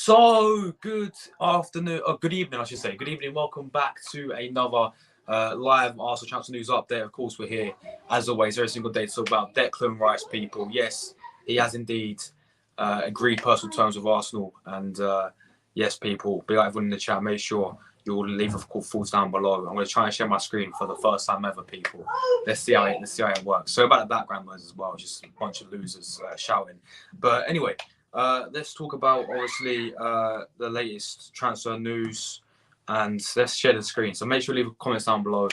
So, good afternoon, or good evening, I should say. Good evening. Welcome back to another live Arsenal Transfer News update. Of course, we're here, as always, every single day to talk about Declan Rice, people. Yes, he has indeed agreed personal terms with Arsenal. And yes, people, be like everyone in the chat, make sure you will leave a thoughts down below. I'm going to try and share my screen for the first time ever, people. Let's see how it works. So about the background noise as well, just a bunch of losers shouting. But anyway, let's talk about, obviously, the latest transfer news, and let's share the screen. So make sure you leave comments down below.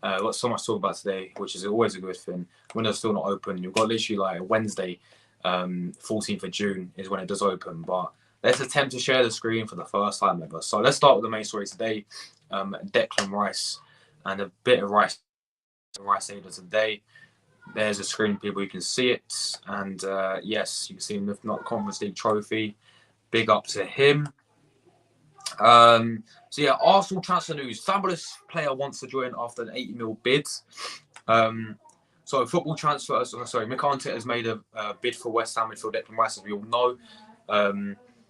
We've got so much to talk about today, which is always a good thing. Window's still not open. You've got literally like Wednesday, 14th of June is when it does open. But let's attempt to share the screen for the first time ever. So let's start with the main story today. Declan Rice and a bit of Rice today. There's a screen, people. You can see it, and yes, you can see him lifting up the Conference League trophy. Big up to him. So yeah, Arsenal transfer news. Fabulous player wants to join after an 80 mil bid. So football transfer. Sorry, Mikel Arteta has made a bid for West Ham midfield Declan Rice, as we all know.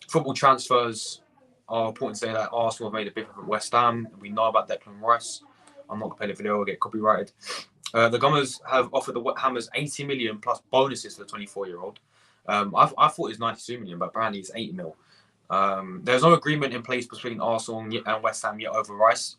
Football transfers are important to say that Arsenal have made a bid for West Ham. We know about Declan Rice. I'm not going to play the video, I'll get copyrighted. The Gunners have offered the Hammers 80 million plus bonuses for the 24-year-old. I thought it was 92 million, but apparently it's 8 mil. There's no agreement in place between Arsenal and West Ham yet over Rice,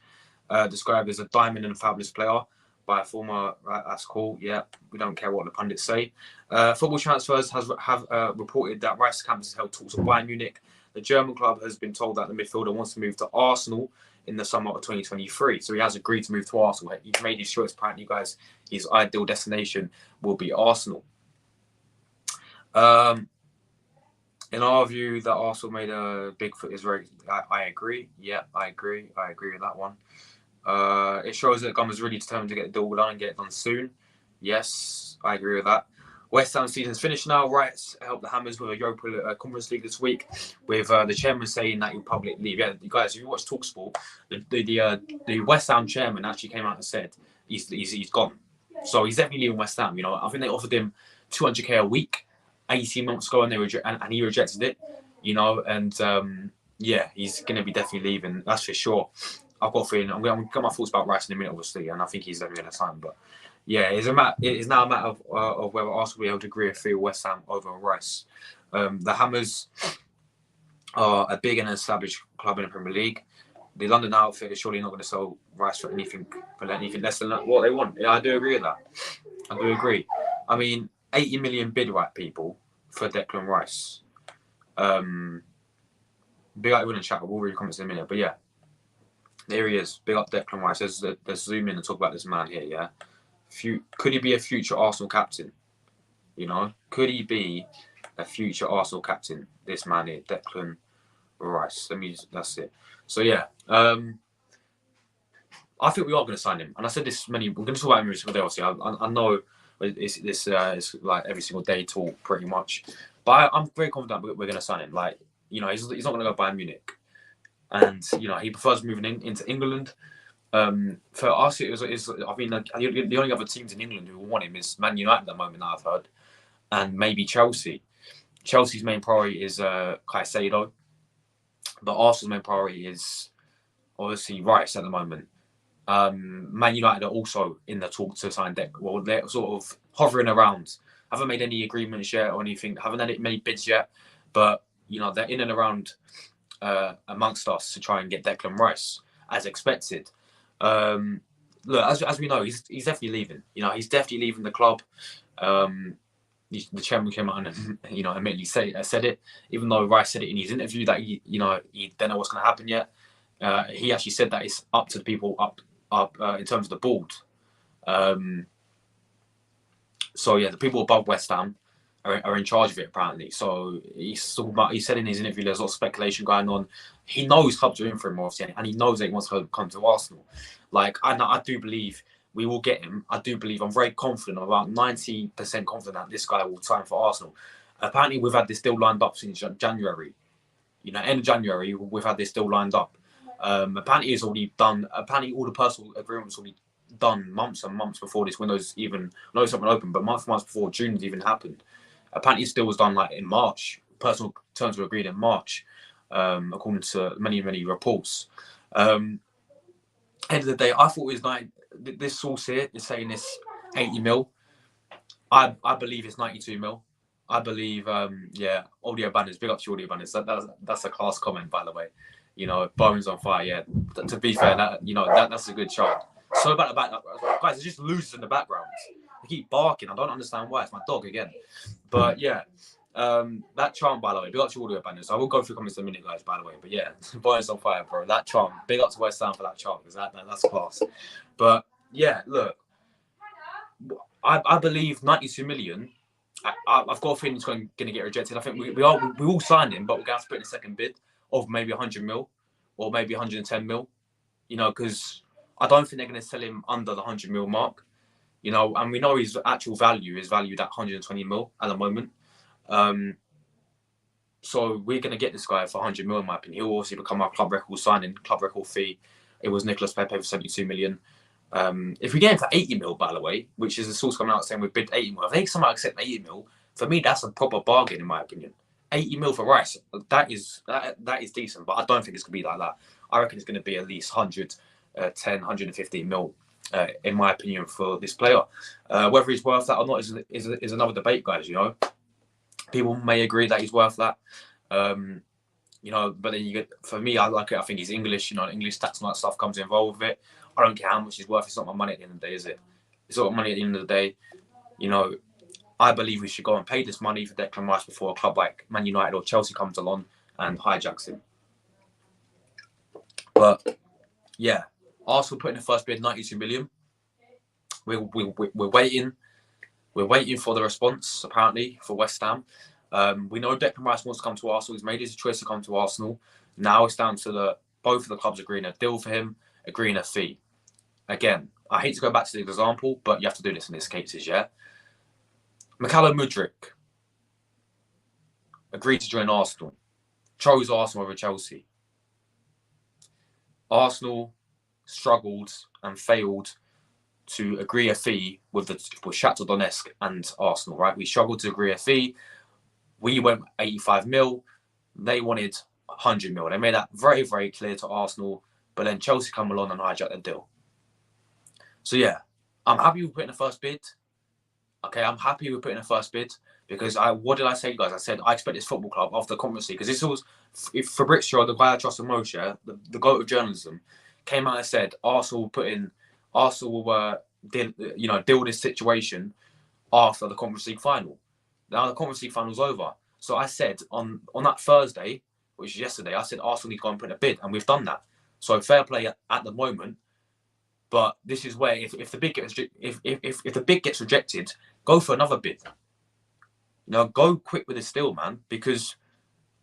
described as a diamond and fabulous player by a former. That's cool. Yeah, we don't care what the pundits say. Football transfers have reported that Rice campus has held talks with Bayern Munich. The German club has been told that the midfielder wants to move to Arsenal in the summer of 2023. So he has agreed to move to Arsenal. He's made his choice. Apparently, guys, his ideal destination will be Arsenal. In our view, that Arsenal made a big foot is very. I agree. Yeah, I agree. I agree with that one. It shows that Gunners really determined to get the deal done and get it done soon. Yes, I agree with that. West Ham season's finished now. Rice helped the Hammers with a Europa Conference League this week, with the chairman saying that he'll probably leave. Yeah, you guys, if you watch TalkSport, the West Ham chairman actually came out and said he's gone. So he's definitely leaving West Ham. You know, I think they offered him 200k a week 18 months ago, and he rejected it. You know, and yeah, he's going to be definitely leaving. That's for sure. I've got a feeling. I'm going to get my thoughts about Rice in a minute, obviously, and I think he's definitely going to sign. But yeah, it is now a matter of whether Arsenal will be able to agree with West Ham over Rice. The Hammers are a big and established club in the Premier League. The London outfit is surely not going to sell Rice for anything less than what they want. Yeah, I do agree with that. I do agree. I mean, 80 million bid, right, people, for Declan Rice. Big up everyone in chat. We'll read comments in a minute. But yeah, there he is. Big up Declan Rice. Let's zoom in and talk about this man here, yeah? Could he be a future Arsenal captain? You know, could he be a future Arsenal captain? This man here, Declan Rice. That's it. So yeah, I think we are going to sign him. And I said this we're going to talk about him every single day. Obviously, I know it's like every single day talk pretty much, but I'm very confident we're going to sign him. Like, you know, he's not going to go Bayern Munich, and you know he prefers moving into England. For us, I mean, the only other teams in England who want him is Man United at the moment, I've heard, and maybe Chelsea. Chelsea's main priority is Caicedo, but Arsenal's main priority is obviously Rice at the moment. Man United are also in the talk to sign Declan. Well, they're sort of hovering around. Haven't made any agreements yet or anything. Haven't had many bids yet, but you know they're in and around amongst us to try and get Declan Rice as expected. Look, as we know, he's definitely leaving. You know, he's definitely leaving the club. The chairman came out and immediately said it, even though Rice said it in his interview that he don't know what's going to happen yet. He actually said that it's up to the people up in terms of the board. So yeah, the people above West Ham are in charge of it apparently. So he said in his interview there's a lot of speculation going on. He knows clubs are in for him, obviously, and he knows that he wants to come to Arsenal. Like I do believe we will get him. I do believe. I'm very confident. I'm about 90% confident that this guy will sign for Arsenal. Apparently, we've had this deal lined up since January. You know, end of January, we've had this deal lined up. Apparently, it's already done. Apparently, all the personal agreements already done months and months before this window's even. I know it's not open, but months before June's even happened. Apparently, this deal was done like in March. Personal terms were agreed in March. according to many reports. End of the day, I thought it was this source here is saying it's 80 mil. I believe it's 92 mil. I believe, audio banners, big up to audio banners. That's a class comment, by the way. Bones on fire. Yeah, to be fair, that's a good chant. So about the back, guys, it just loses in the background. They keep barking. I don't understand why. It's my dog again. But yeah, that chant, by the way, big up to audio banners. I will go through comments in a minute, guys. By the way, but yeah, Bones on fire, bro. That chant, big up to West Ham for that chant because that's class. But yeah, look, I believe 92 million. I've got a feeling it's going to get rejected. I think we will sign him, but we're going to have to put in a second bid of maybe 100 mil or maybe 110 mil. Because I don't think they're going to sell him under the 100 mil mark. And we know his actual value is valued at 120 mil at the moment. So we're going to get this guy for 100 mil, in my opinion. He'll obviously become our club record signing, club record fee. It was Nicolas Pepe for 72 million. If we get him for 80 mil, by the way, which is the source coming out saying we bid 80 mil, if they somehow accept 80 mil, for me, that's a proper bargain, in my opinion. 80 mil for Rice, that is decent, but I don't think it's going to be like that. I reckon it's going to be at least 110, 115 mil, in my opinion, for this player. Whether he's worth that or not is another debate, guys, People may agree that he's worth that. But then you get, for me, I like it. I think he's English, English stats and that stuff comes involved with it. I don't care how much he's worth. It's not my money at the end of the day, is it? It's not money at the end of the day. I believe we should go and pay this money for Declan Rice before a club like Man United or Chelsea comes along and hijacks him. But yeah, Arsenal put in the first bid 92 million. We're waiting. We're waiting for the response, apparently, for West Ham. We know Declan Rice wants to come to Arsenal. He's made his choice to come to Arsenal. Now it's down to both of the clubs agreeing a deal for him, agreeing a fee. Again, I hate to go back to the example, but you have to do this in these cases, yeah? Mikhailo Mudryk agreed to join Arsenal, chose Arsenal over Chelsea. Arsenal struggled and failed to agree a fee with Shakhtar Donetsk and Arsenal, right? We struggled to agree a fee. We went 85 mil. They wanted 100 mil. They made that very, very clear to Arsenal. But then Chelsea come along and hijack the deal. So yeah, I'm happy with putting the first bid. Okay, I'm happy with putting the first bid because what did I say, guys? I said I expect this football club after the Conference League, because this was Fabrizio, the guy I trust the most, the goat of journalism, came out and said Arsenal will deal with this situation after the Conference League final. Now the Conference League final's over. So I said on that Thursday, which is yesterday, I said Arsenal need to go and put in a bid, and we've done that. So fair play at the moment. But this is where if the bid gets rejected, go for another bid. Go quick with this deal, man, because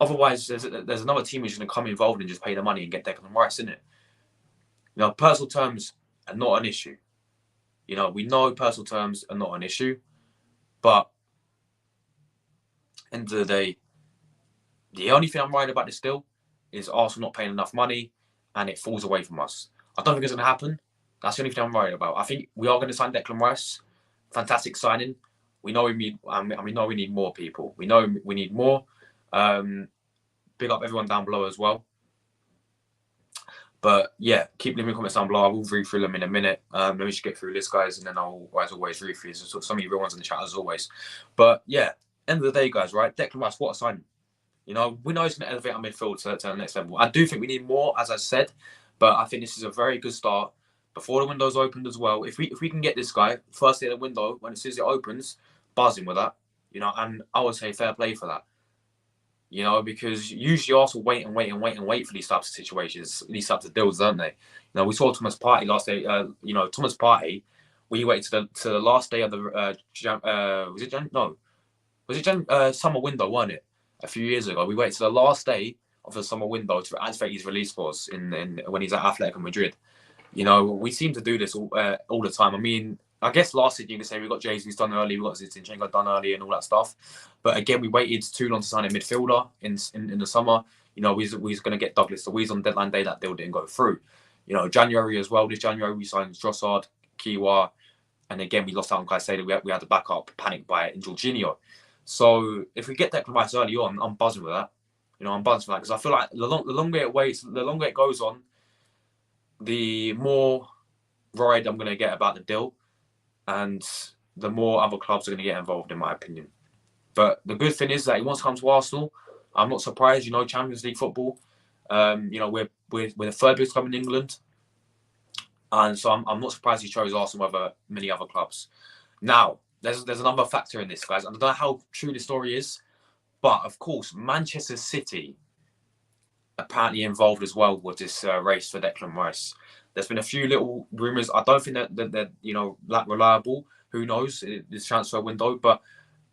otherwise there's another team who's going to come involved and just pay the money and get Declan Rice in it. Personal terms are not an issue. We know personal terms are not an issue, but end of the day, the only thing I'm worried about this deal is Arsenal not paying enough money and it falls away from us. I don't think it's going to happen. That's the only thing I'm worried about. I think we are going to sign Declan Rice. Fantastic signing. We know we need more people. We know we need more. Big up everyone down below as well. But yeah, keep leaving comments down below. I will read through them in a minute. Let me just get through this, guys, and then I'll, as always, read through some of you real ones in the chat as always. But yeah, end of the day, guys, right? Declan Rice, what a signing. We know he's going to elevate our midfield to the next level. I do think we need more, as I said, but I think this is a very good start. Before the window's opened as well, if we can get this guy first day of the window, when as soon as it opens, buzzing with that, and I would say fair play for that, because usually also wait for these types of situations, these types of deals, don't they? We saw Thomas Partey last day. Thomas Partey, we waited to the last day of the summer window, wasn't it? A few years ago, we waited to the last day of the summer window to activate his release clause in when he's at Atletico Madrid. We seem to do this all the time. I mean, I guess last season you can say we got Jesus done early, we got Zinchenko done early, and all that stuff. But again, we waited too long to sign a midfielder in the summer. We was going to get Douglas Luiz on deadline day. That deal didn't go through. January as well. This January we signed Trossard, Kiwa, and again we lost out on Caicedo. We had to back up, panic buy it in Jorginho. So if we get Declan Rice early on, I'm buzzing with that. You know, I'm buzzing for that because I feel like the longer it waits, the longer it goes on, the more worried I'm going to get about the deal, and the more other clubs are going to get involved, in my opinion. But the good thing is that he wants to come to Arsenal. I'm not surprised. You know, Champions League football. You know, we're the third biggest club in England, and so I'm not surprised he chose Arsenal over many other clubs. Now, there's another factor in this, guys. I don't know how true the story is, but of course, Manchester City apparently involved as well with this race for Declan Rice. There's been a few little rumours. I don't think that they're you know, that reliable. Who knows this transfer window? But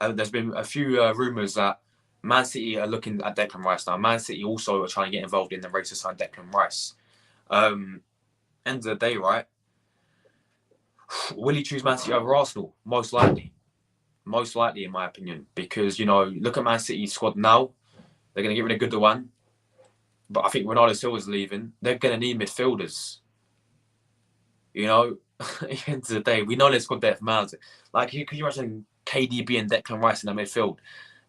there's been a few rumours that Man City are looking at Declan Rice now. Man City also are trying to get involved in the race to sign Declan Rice. End of the day, right? Will he choose Man City over Arsenal? Most likely. Most likely, in my opinion. Because, you know, look at Man City's squad now. They're going to get rid of Gundogan. But I think Ronaldo Silva's leaving. They're going to need midfielders. You know, at the end of the day, we know their squad depth matters. Like, could you imagine KDB and Declan Rice in the midfield?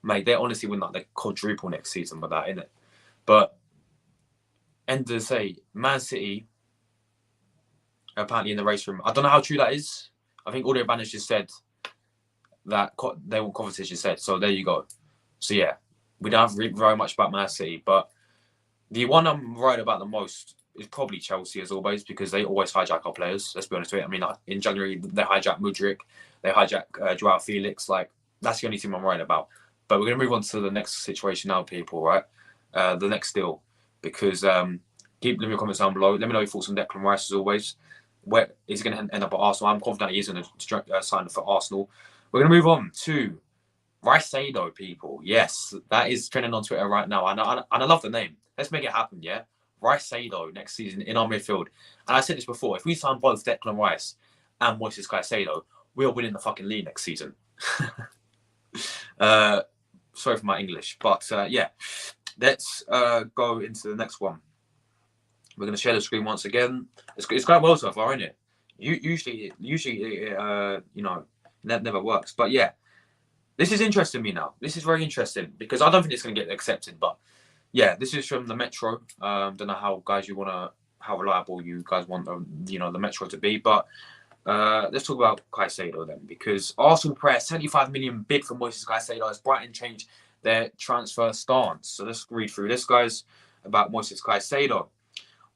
Mate, they honestly win like the quadruple next season with that, innit? But end of the day, Man City are apparently in the race room. I don't know how true that is. I think Audio Banners just said that they want competition said. So there you go. So yeah, we don't have very much about Man City, but the one I'm worried about the most is probably Chelsea, as always, because they always hijack our players. Let's be honest with it. I mean, in January, they hijacked Mudryk. They hijacked Joao Felix. Like, that's the only team I'm worried about. But we're going to move on to the next situation now, people, right? The next deal. Because keep leaving your comments down below. Let me know your thoughts on Declan Rice, as always. Where is he going to end up at Arsenal? I'm confident he is going to sign for Arsenal. We're going to move on to Caicedo, people. Yes, that is trending on Twitter right now. And I love the name. Let's make it happen, yeah? Caicedo next season in our midfield. And I said this before, if we sign both Declan Rice and Moises Caicedo, we're winning the fucking league next season. Sorry for my English. But yeah, let's go into the next one. We're going to share the screen once again. It's going well so far, isn't it? Usually, you know, never works. But yeah, this is interesting me now. This is very interesting because I don't think it's going to get accepted. But yeah, this is from the Metro. Don't know how how reliable you guys want you know, the Metro to be. But let's talk about Caicedo then, because Arsenal press 75 million bid for Moises Caicedo as Brighton changed their transfer stance. So let's read through this, guys, about Moises Caicedo.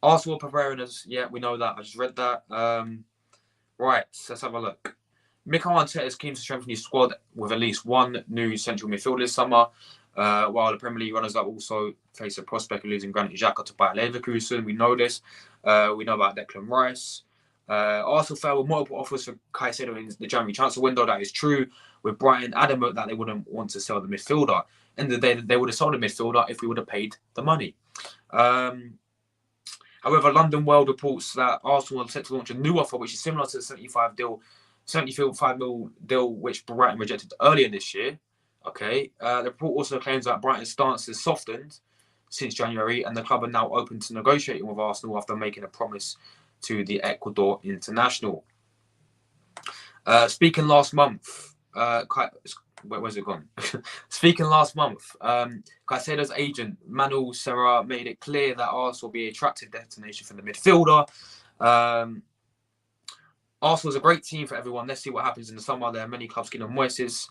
Arsenal preparing us. Yeah, we know that. I just read that. Right, let's have a look. Mikel Arteta is keen to strengthen his squad with at least one new central midfielder this summer, while the Premier League runners-up also face a prospect of losing Granit Xhaka to Bayer Leverkusen. We know this. We know about Declan Rice. Arsenal fell with multiple offers for Caicedo in the January transfer window. That is true, with Brighton adamant that they wouldn't want to sell the midfielder. End of the day, they would have sold the midfielder if we would have paid the money. However, London World reports that Arsenal are set to launch a new offer, which is similar to the 75 mil deal which Brighton rejected earlier this year. Okay. The report also claims that Brighton's stance has softened since January, and the club are now open to negotiating with Arsenal after making a promise to the Ecuador international. Speaking last month, where's it gone? Speaking last month, Caicedo's agent Manuel Serra made it clear that Arsenal will be an attractive destination for the midfielder. Arsenal is a great team for everyone. Let's see what happens in the summer. There are many clubs keen on Moises.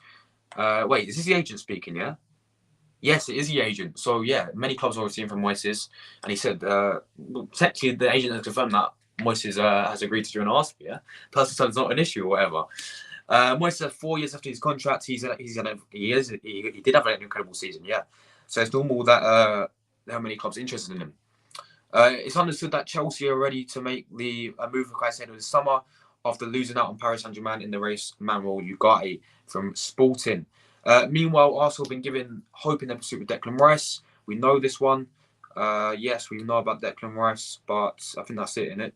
Wait, is this the agent speaking? Yeah. Yes, it is the agent. So yeah, many clubs are seen from Moises, and he said technically the agent has confirmed that Moises has agreed to join Arsenal. Yeah, personal terms not an issue or whatever. Moises had 4 years after his contract. He did have an incredible season. Yeah, so it's normal that there are many clubs interested in him. It's understood that Chelsea are ready to make the move for Caicedo this summer after losing out on Paris Saint-Germain in the race. Manuel Ugarte from Sporting. Meanwhile, Arsenal have been given hope in their pursuit with Declan Rice. We know this one. Yes, we know about Declan Rice, but I think that's it, innit?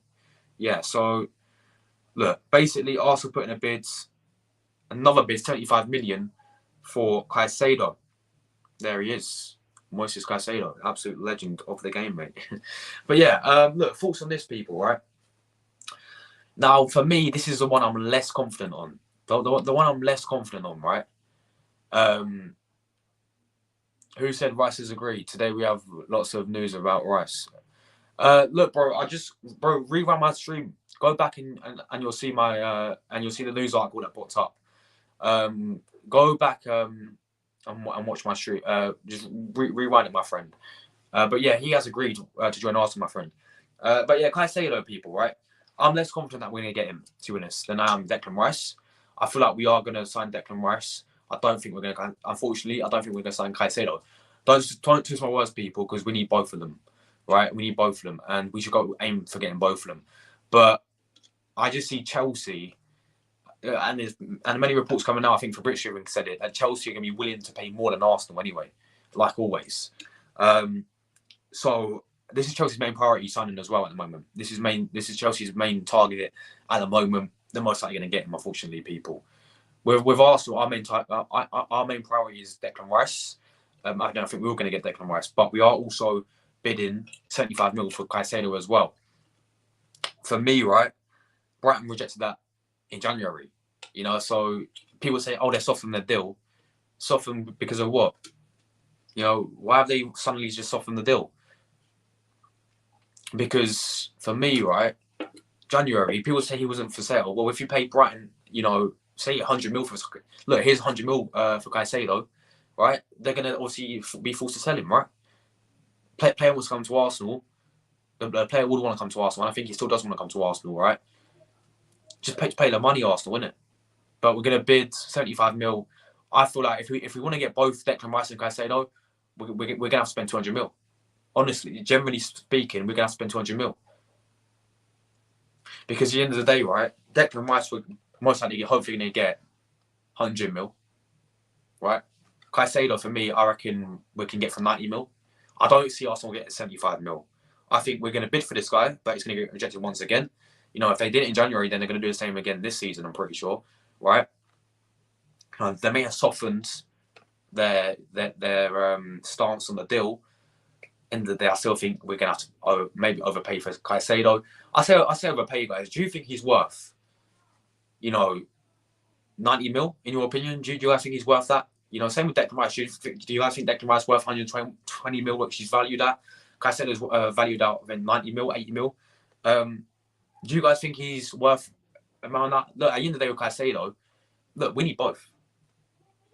Yeah, so look, basically Arsenal put in a bid, another bid, 75 million for Caicedo. There he is. Moises Caicedo, absolute legend of the game, mate. But yeah, look, thoughts on this, people, right? Now, for me, this is the one I'm less confident on. The one I'm less confident on, right? Who said Rice is agreed? Today we have lots of news about Rice. Look, bro, rewind my stream. Go back and you'll see and you'll see the news article that popped up. Go back and watch my stream. Just rewind it, my friend. But yeah, he has agreed to join Arsenal, my friend. But yeah, Caicedo, people, right? I'm less confident that we're going to get him, to be honest, than I am Declan Rice. I feel like we are going to sign Declan Rice. I don't think we're going to, unfortunately, I don't think we're going to sign Caicedo. Don't twist my words, people, because we need both of them, right? We need both of them, and we should go aim for getting both of them. But I just see Chelsea, and many reports coming out, I think Fabrizio even said it, that Chelsea are going to be willing to pay more than Arsenal anyway, like always. So this is Chelsea's main priority signing as well at the moment. This is Chelsea's main target at the moment. They're most likely going to get him, unfortunately, people. With Arsenal, our main priority is Declan Rice. I don't think we were going to get Declan Rice, but we are also bidding 75 mil for Caicedo as well. For me, right, Brighton rejected that in January. So people say, oh, they're softening their deal. Softened because of what? Why have they suddenly just softened the deal? Because for me, right, January, people say he wasn't for sale. Well, if you pay Brighton, say 100 mil for look, here's 100 mil for Caicedo, right? They're gonna obviously be forced to sell him, right? Player wants to come to Arsenal. The player would want to come to Arsenal, and I think he still does want to come to Arsenal, right? Just pay the money, Arsenal, innit? But we're gonna bid 75 mil. I feel like if we want to get both Declan Rice and Caicedo, we're gonna have to spend 200 mil. Honestly, generally speaking, we're gonna have to spend 200 mil. Because at the end of the day, right, Declan Rice would most likely hopefully going to get 100 mil, right? Caicedo, for me, I reckon we can get from 90 mil. I don't see Arsenal getting 75 mil. I think we're going to bid for this guy, but he's going to get rejected once again. If they did it in January, then they're going to do the same again this season, I'm pretty sure, right? They may have softened their stance on the deal. End of the day, I still think we're going to have to maybe overpay for Caicedo. I say overpay, guys. Do you think he's worth 90 mil, in your opinion? Do you guys think he's worth that? Same with Declan Rice. Do you guys think Declan Rice worth 120 mil, which he's valued at? Caicedo's valued out of 90 mil, 80 mil. Do you guys think he's worth around that? Look, at the end of the day with Caicedo, look, we need both.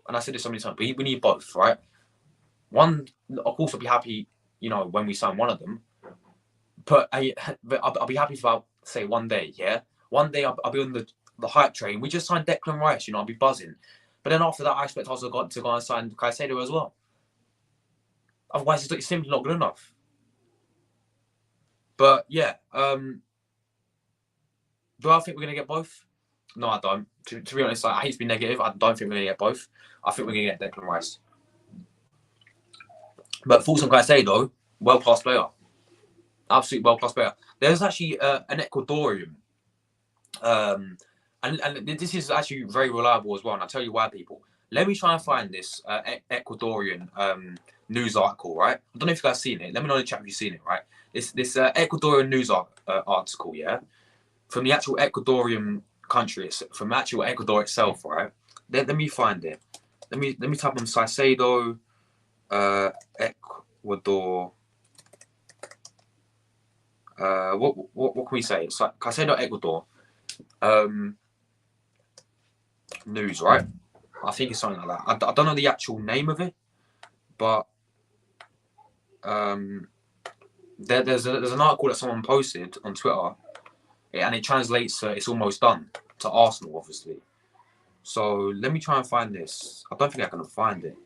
And I said this so many times, but we need both, right? One, of course, I'll be happy, when we sign one of them. But I'll be happy for, say, one day, yeah? One day I'll be on the hype train. We just signed Declan Rice, I'll be buzzing. But then after that, I expect us to go and sign Caicedo as well. Otherwise, it's simply not good enough. But yeah, do I think we're going to get both? No, I don't. To be honest, I hate to be negative. I don't think we're going to get both. I think we're going to get Declan Rice. But thoughts on Caicedo, world-class player. Absolute world-class player. There's actually an Ecuadorian. And this is actually very reliable as well. And I'll tell you why, people. Let me try and find this Ecuadorian news article, right? I don't know if you guys seen it. Let me know in the chat if you've seen it, right? This Ecuadorian news article, yeah? From the actual Ecuadorian country, from actual Ecuador itself, right? Let me find it. Let me type on Caicedo, Ecuador. What can we say? It's like Caicedo, Ecuador. News, right? I think it's something like that. I don't know the actual name of it, but there's an article that someone posted on Twitter, and it translates it's almost done to Arsenal, obviously. So let me try and find this. I don't think I can find it.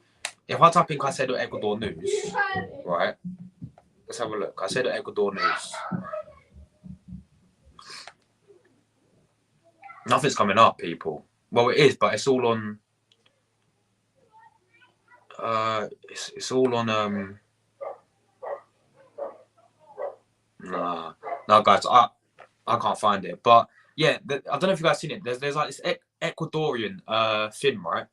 If I type in Caicedo Ecuador news, right? Let's have a look. Caicedo Ecuador news. Nothing's coming up, people. Well, it is, but it's all on. It's all on. No, guys, I can't find it. But yeah, I don't know if you guys seen it. There's like this Ecuadorian film, right?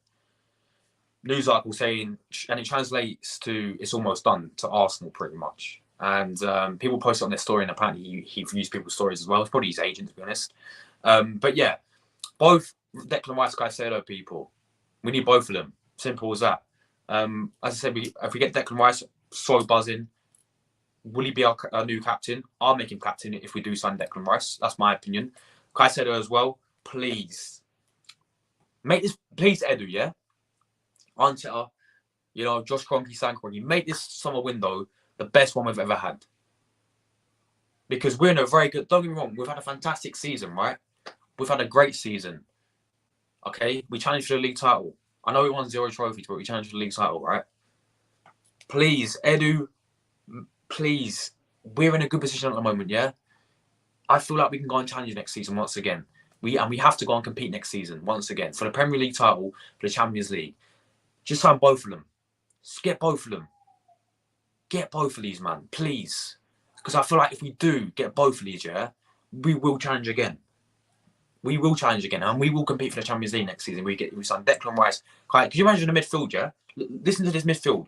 News article saying, and it translates to "it's almost done" to Arsenal, pretty much. And people post it on their story, and apparently he views people's stories as well. It's probably his agent, to be honest. But yeah, both Declan Rice, Caicedo, people. We need both of them. Simple as that. As I said, if we get Declan Rice, so buzzing. Will he be our new captain? I'll make him captain if we do sign Declan Rice. That's my opinion. Caicedo as well. Please. Make this, please, Edu, yeah? Arteta, Josh Kroenke, Sam Kroenke, make this summer window the best one we've ever had. Because we're in a very good, don't get me wrong, we've had a fantastic season, right? We've had a great season. Okay? We challenged for the league title. I know we won 0 trophies, but we challenged for the league title, right? Please, Edu, please. We're in a good position at the moment, yeah? I feel like we can go and challenge next season once again. We have to go and compete next season once again for the Premier League title, for the Champions League. Just sign both of them. Just get both of them. Get both of these, man, please. Because I feel like if we do get both of these, yeah, we will challenge again. We will challenge again, and we will compete for the Champions League next season. We sign Declan Rice. Could you imagine the midfield, yeah? Listen to this midfield: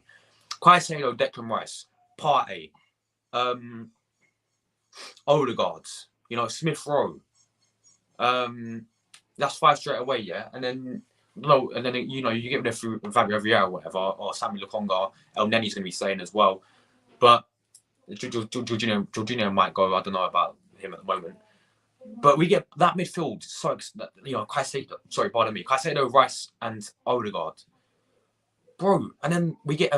Caicedo, Declan Rice, Partey, Odegaard, Smith Rowe. That's 5 straight away, yeah. And then you get rid of Fabio Vieira or whatever, or Samuel Lokonga. El Nenny's going to be staying as well, but Jorginho might go. I don't know about him at the moment. But we get that midfield. So Caicedo, Rice, and Odegaard, bro. And then we get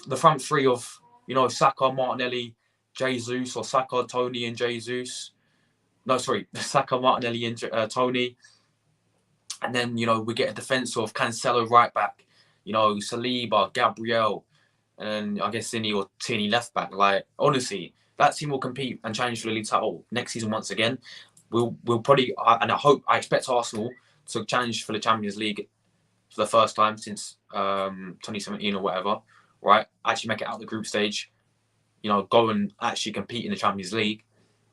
the front three of Saka, Martinelli, Jesus, or Saka, Tony, and Jesus. No, sorry, Saka, Martinelli, and Tony. And then we get a defence of Cancelo right back, Saliba, Gabriel, and I guess Cini or Tierney left back. Like, honestly, that team will compete and challenge for the league title next season once again. We'll probably, and I expect Arsenal to challenge for the Champions League for the first time since 2017 or whatever, right? Actually make it out the group stage, go and actually compete in the Champions League,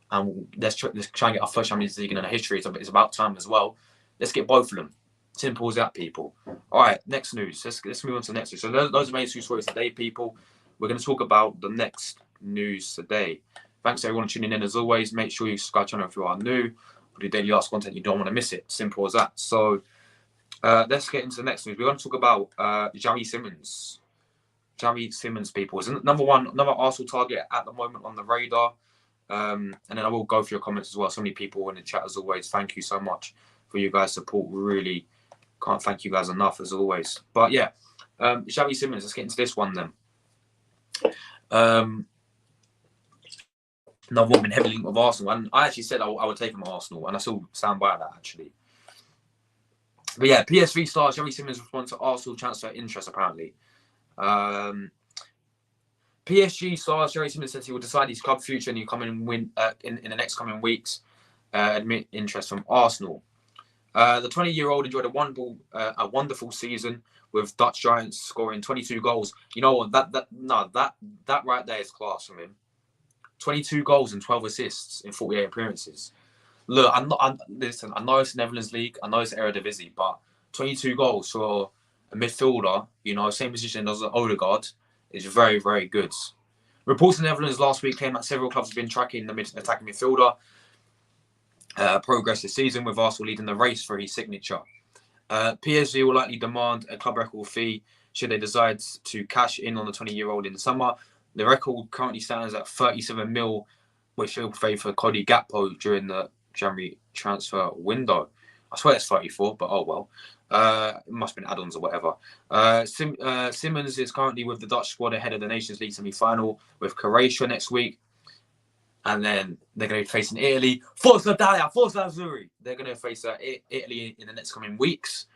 and let's try and get our first Champions League in our history. It's about time as well. Let's get both of them. Simple as that, people. All right, next news. Let's move on to the next news. So those are main news stories today, people. We're going to talk about the next news today. Thanks everyone for tuning in as always. Make sure you subscribe to the channel if you are new. For the daily ask content, you don't want to miss it. Simple as that. So let's get into the next news. We're going to talk about Xavi Simons. Xavi Simons, people, is another Arsenal target at the moment on the radar. And then I will go through your comments as well. So many people in the chat as always. Thank you so much for you guys' support. Really can't thank you guys enough as always. But yeah, Xavi Simons, let's get into this one then. Another one been heavily linked with Arsenal, and I actually said I would take him at Arsenal, and I still stand by that actually. But yeah, PSV star Xavi Simons responds to Arsenal transfer interest apparently. PSG star Xavi Simons says he will decide his club future in the next coming weeks. Admit interest from Arsenal. The 20-year-old enjoyed a wonderful season with Dutch Giants scoring 22 goals. You know what? That right there is class from him. 22 goals and 12 assists in 48 appearances. Look, listen, I know it's Netherlands League, I know it's Eredivisie, but 22 goals for a midfielder, same position as Odegaard, is very, very good. Reports in the Netherlands last week claim that several clubs have been tracking the attacking midfielder progress this season, with Arsenal leading the race for his signature. PSG will likely demand a club record fee should they decide to cash in on the 20-year-old in the summer. The record currently stands at 37 mil, which will pay for Cody Gakpo during the January transfer window. I swear it's 34, but oh well. It must have been add-ons or whatever. Simons is currently with the Dutch squad ahead of the Nations League semi-final with Croatia next week. And then they're going to be facing Italy. Forza Italia, Forza Azzurri. They're going to face Italy in the next coming weeks.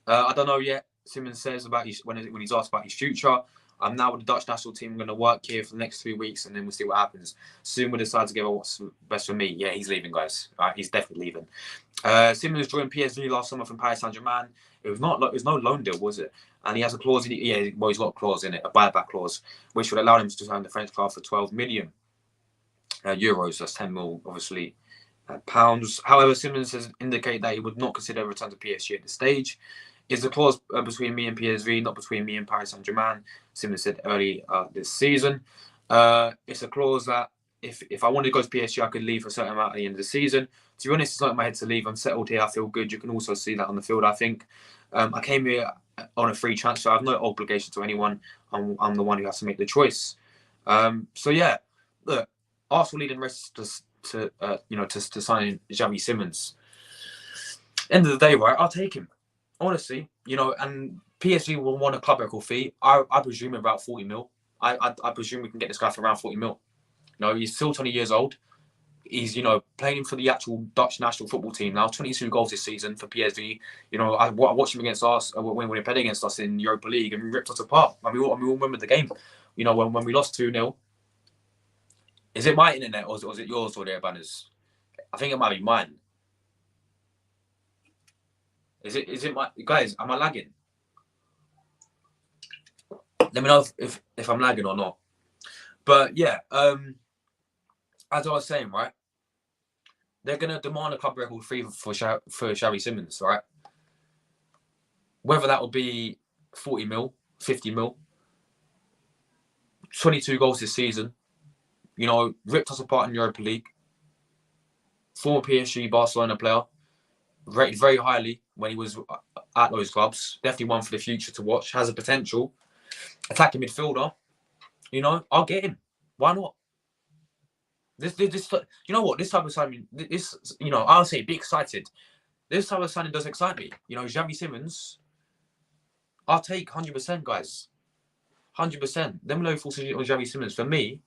I don't know yet. Simons says about when he's asked about his future. I'm now with the Dutch national team. I'm going to work here for the next 3 weeks, and then we'll see what happens. Soon we'll decide together what's best for me. Yeah, he's leaving, guys. He's definitely leaving. Simons joined PSG last summer from Paris Saint-Germain. It was no loan deal, was it? And he has a clause in it. Yeah, well, he's got a clause in it, a buyback clause, which would allow him to sign the French club for 12 million euros. That's 10 mil, obviously, pounds. However, Simons has indicated that he would not consider a return to PSG at this stage. It's a clause between me and PSV, not between me and Paris Saint-Germain, Simons said early this season. It's a clause that if I wanted to go to PSG, I could leave for a certain amount at the end of the season. To be honest, it's not in my head to leave. I'm settled here. I feel good. You can also see that on the field, I think. I came here on a free transfer. I have no obligation to anyone. I'm the one who has to make the choice. So yeah, look, Arsenal leading rest to sign Xavi Simons. End of the day, right? I'll take him. Honestly, and PSG will want a club record fee. I presume about 40 mil. I presume we can get this guy for around 40 mil. He's still 20 years old. He's, playing for the actual Dutch national football team now. 22 goals this season for PSG. I watched him against us when he played against us in Europa League and ripped us apart. We all remember the game. When we lost 2-0. Is it my internet or is it yours or their banners? I think it might be mine. Is it my guys? Am I lagging? Let me know if I'm lagging or not. But yeah, as I was saying, right? They're gonna demand a club record fee for Xavi Simons, right? Whether that will be 40 mil, 50 mil, 22 goals this season. Ripped us apart in Europa League. Former PSG, Barcelona player, rated very highly when he was at those clubs. Definitely one for the future to watch. Has a potential. Attacking midfielder. I'll get him. Why not? This, you know what? This type of signing, I'll say be excited. This type of signing does excite me. Xavi Simons, I'll take 100%, guys. 100%. Let me know thoughts on Xavi Simons. For me,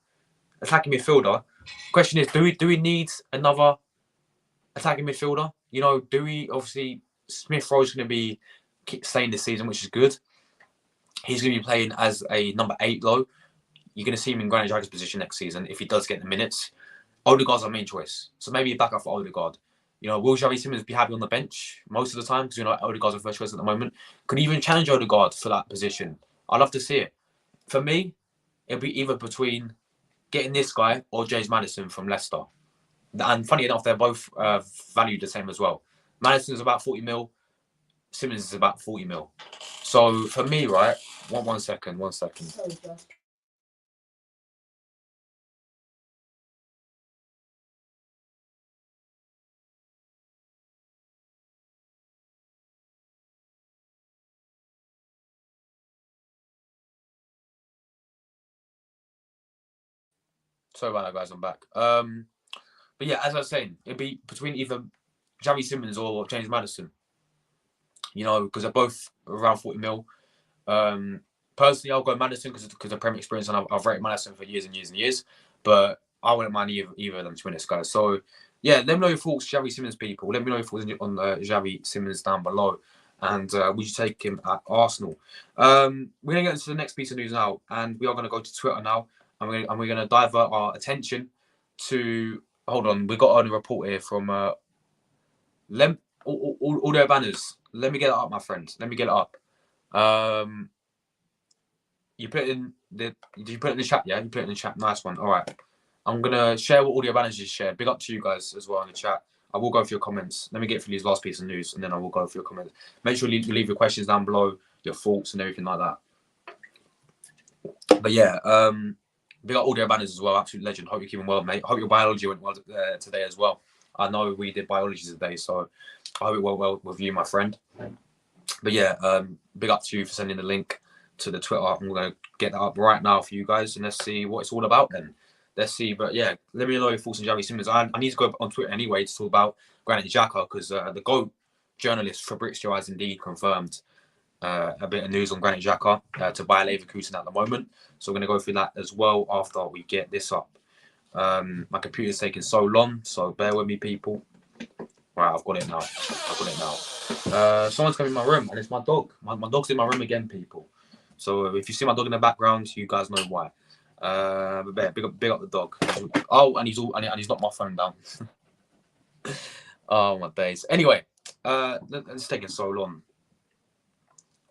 attacking midfielder. Question is, do we need another attacking midfielder? Do we obviously Smith Rowe's going to be staying this season, which is good. He's going to be playing as a number 8 though. You're going to see him in Granit Xhaka's position next season if he does get the minutes. Odegaard's our main choice, so maybe back up for Odegaard. Will Xavi Simons be happy on the bench most of the time? Because Odegaard's our first choice at the moment. Could he even challenge Odegaard for that position? I'd love to see it. For me, it'll be either between getting this guy or James Maddison from Leicester. And funny enough, they're both valued the same as well. Maddison's about 40 mil. Simons is about 40 mil. So for me, right, one second. Sorry about that, guys. I'm back. But yeah, as I was saying, it'd be between either Xavi Simons or James Maddison. Because they're both around 40 mil. Personally, I'll go Maddison because of Premier experience, and I've rated Maddison for years and years and years. But I wouldn't mind either of them to win this, guys. So yeah, let me know your thoughts, Xavi Simons people. Let me know your thoughts on Xavi Simons down below. And would you take him at Arsenal? We're going to get into the next piece of news now, and we are going to go to Twitter now, and we're going to divert our attention to. Hold on, we got a report here from all their banners. Let me get it up, my friend. Let me get it up. You put it in the. Did you put it in the chat? Yeah, you put it in the chat. Nice one. All right. I'm gonna share what all your banners just shared. Big up to you guys as well in the chat. I will go through your comments. Let me get through these last piece of news, and then I will go through your comments. Make sure you leave your questions down below, your thoughts and everything like that. But yeah, big up all their banners as well. Absolute legend. Hope you're keeping well, mate. Hope your biology went well today as well. I know we did biology today, so I hope it went well with you, my friend. But yeah, big up to you for sending the link to the Twitter. I'm going to get that up right now for you guys, and let's see what it's all about then. Let's see. But yeah, let me know your thoughts on Xavi Simons. I need to go on Twitter anyway to talk about Granit Xhaka because the GOAT journalist Fabrizio has indeed confirmed a bit of news on Granit Xhaka to buy Leverkusen at the moment. So we're going to go through that as well after we get this up. My computer's taking so long, so bear with me, people. Right, I've got it now. Someone's coming in my room, and it's my dog. My dog's in my room again, people. So if you see my dog in the background, you guys know why. But big up the dog. Oh, and he's knocked my phone down. Oh my days. Anyway, it's taking so long.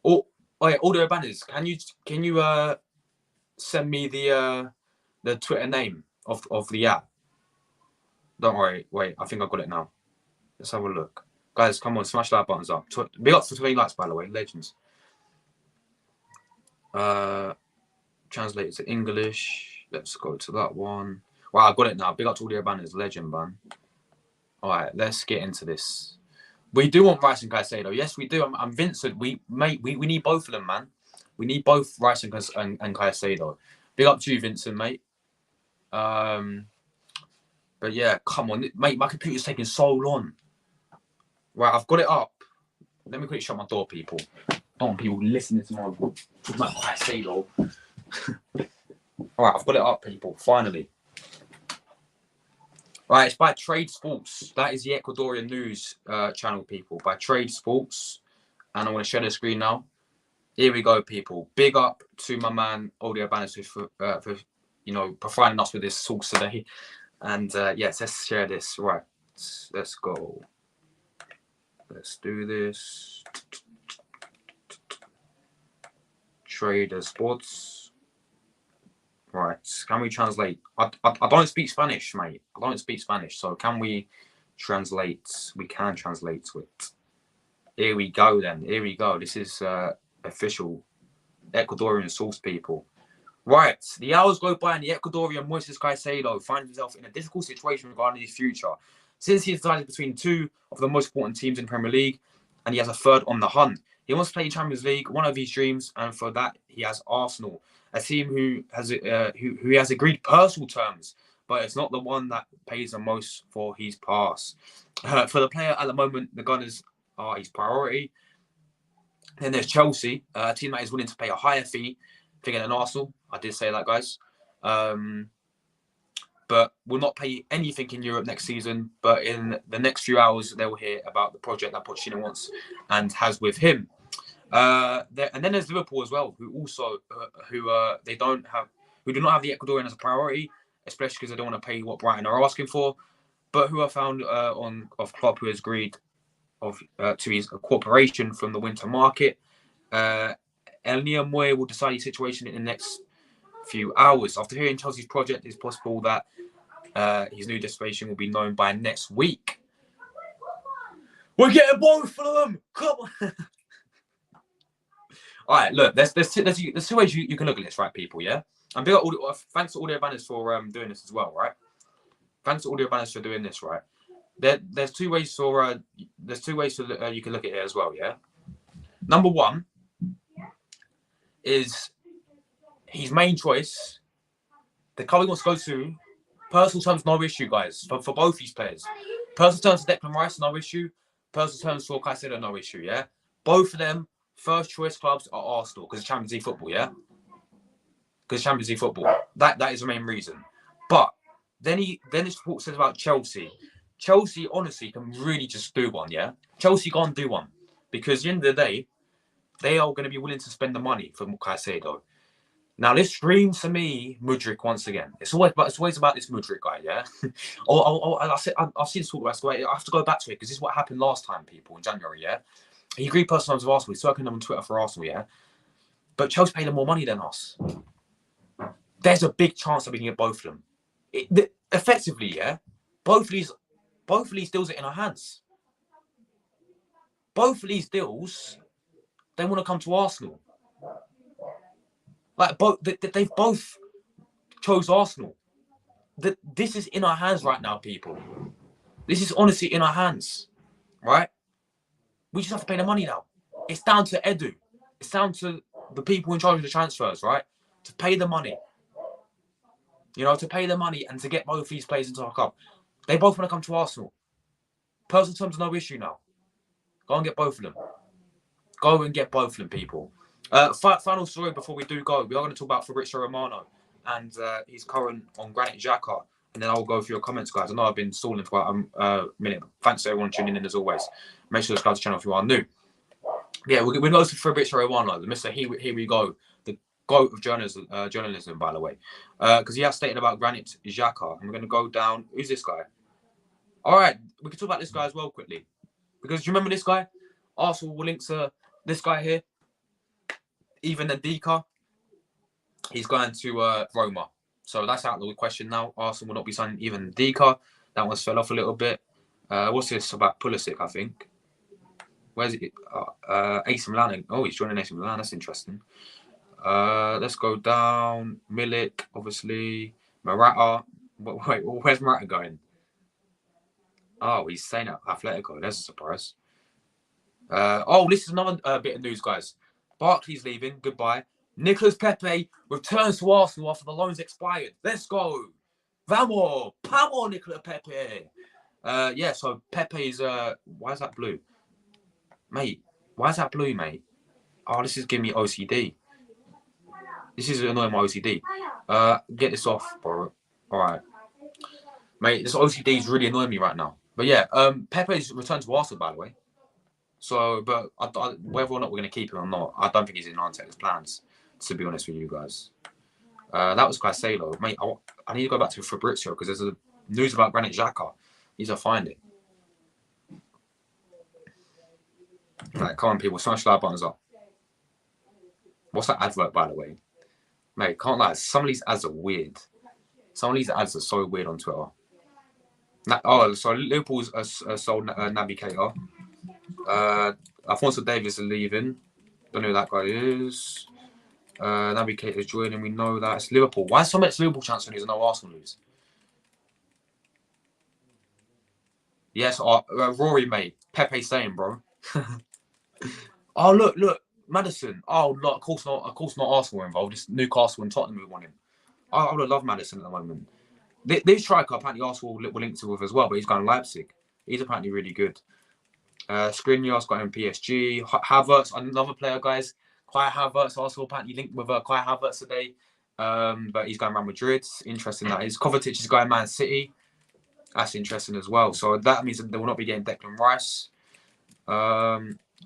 Oh yeah, audio banners. Can you send me the Twitter name of the app? Don't worry. Wait, I think I got it now. Let's have a look. Guys, come on, smash that buttons up. Big up for 20 likes, by the way, legends. Translated to English. Let's go to that one. Wow, I got it now. Big up to all the banners, legend, man. All right, let's get into this. We do want Rice and Caicedo. Yes, we do. I'm Vincent. We need both of them, man. We need both Rice and Caicedo. Big up to you, Vincent, mate. But yeah, come on, mate. My computer's taking so long. Right, I've got it up. Let me quickly shut my door, people. I don't want people listening to my Caicedo. All right, I've got it up, people. Finally. Right, it's by Trade Sports. That is the Ecuadorian news channel, people. By Trade Sports, and I want to share the screen now. Here we go, people. Big up to my man Audio Bannister for providing us with this source today. And yes, let's share this. Right, let's go. Let's do this. Trader Sports. Right, can we translate? I don't speak Spanish, mate. I don't speak Spanish, so can we translate? We can translate to it. Here we go, then. Here we go. This is official Ecuadorian source, people. Right, the hours go by and the Ecuadorian Moises Caicedo finds himself in a difficult situation regarding his future. Since he is decided between two of the most important teams in the Premier League, and he has a third on the hunt. He wants to play Champions League, one of his dreams, and for that he has Arsenal, a team who has agreed personal terms, but it's not the one that pays the most for his pass. For the player at the moment, the Gunners are his priority. Then there's Chelsea, a team that is willing to pay a higher fee than Arsenal. I did say that, guys. But will not pay anything in Europe next season. But in the next few hours, they will hear about the project that Pochettino wants and has with him. And then there's Liverpool as well, who also do not have the Ecuadorian as a priority, especially because they don't want to pay what Brighton are asking for, but who are found of Klopp, who has agreed to his cooperation from the winter market. El Niamoy will decide his situation in the next few hours. After hearing Chelsea's project, it's possible that his new destination will be known by next week. We're getting both of them. Come on. All right, look, there's two ways you can look at this, right, people, yeah? And thanks to Audio Banners for doing this as well, right? Thanks to Audio Banners for doing this, right? There's two ways for you can look at it as well, yeah? Number one is his main choice. The club he wants to go to, personal terms, no issue, guys, for both these players. Personal terms for Declan Rice, no issue. Personal terms for Caicedo, no issue, yeah? Both of them, first choice clubs are Arsenal because it's Champions League football, yeah? Because Champions League football. That is the main reason. But then this report says about Chelsea. Chelsea, honestly, can really just do one, yeah? Chelsea can't do one. Because at the end of the day, they are going to be willing to spend the money for Caicedo. Now, this screams to me Mudryk once again. It's always about this Mudryk guy, yeah? I've seen this talk about it. I have to go back to it because this is what happened last time, people, in January, yeah? He agreed personal terms with Arsenal. He's circling them on Twitter for Arsenal, yeah? But Chelsea paid them more money than us. There's a big chance that we can get both of them. Effectively, yeah? Both of these deals are in our hands. Both of these deals, they want to come to Arsenal. Like they've both chose Arsenal. This is in our hands right now, people. This is honestly in our hands, right? We just have to pay the money now. It's down to Edu. It's down to the people in charge of the transfers, right? To pay the money. To pay the money and to get both these players into our club. They both want to come to Arsenal. Personal terms, no issue now. Go and get both of them. Go and get both of them, people. Final story before we do go. We are going to talk about Fabrizio Romano and his current on Granit Xhaka. And then I'll go through your comments, guys. I know I've been stalling for a minute. Thanks to everyone tuning in as always. Make sure to subscribe to the channel if you are new. Yeah, we're going to go to Fabrizio Romano, the Mr. Here we go. The GOAT of journalism, by the way. Because he has stated about Granit Xhaka. And we're going to go down. Who's this guy? All right. We can talk about this guy as well quickly. Because do you remember this guy? Arsenal will link to this guy here. Even Ndika, he's going to Roma. So that's out of the question now. Arsenal will not be signing even Ndika. That one's fell off a little bit. What's this about Pulisic, I think? Where's it? AC Milan. Oh, he's joining AC Milan. That's interesting. Let's go down. Milik, obviously. Morata. Wait, where's Morata going? Oh, he's staying at Atletico. That's a surprise. Oh, this is another bit of news, guys. Barkley's leaving. Goodbye. Nicolas Pepe returns to Arsenal after the loan's expired. Let's go. Vamos. Vamos, Nicolas Pepe. Yeah, so Pepe's... why is that blue? Mate, why is that blue, mate? Oh, this is giving me OCD. This is annoying my OCD. Get this off, bro. All right. Mate, this OCD is really annoying me right now. But yeah, Pepe's returned to Arsenal, by the way. So, but whether or not we're going to keep him or not, I don't think he's in Arteta's plans, to be honest with you guys. That was Caicedo. Mate, I need to go back to Fabrizio because there's a news about Granit Xhaka. Need to find it. Right, come on, people. Smash the like buttons up. What's that advert, by the way? Mate, can't lie. Some of these ads are weird. Some of these ads are so weird on Twitter. So Liverpool's sold Navigator. Alphonso Davies is leaving. Don't know who that guy is. Navigator's joining. We know that. It's Liverpool. Why is so much Liverpool chance when there's no Arsenal news? Yes, Rory, mate. Pepe saying, bro. Oh, look. Maddison. Oh, no, of course not. Of course not Arsenal involved. It's Newcastle and Tottenham who want him. I would love Maddison at the moment. This striker apparently Arsenal were linked to with as well, but he's going to Leipzig. He's apparently really good. Skriniar's got him PSG. Havertz, another player, guys. Kai Havertz also apparently linked with Kai Havertz today. But he's going Real Madrid. Interesting that is. Kovacic is going Man City. That's interesting as well. So that means that they will not be getting Declan Rice.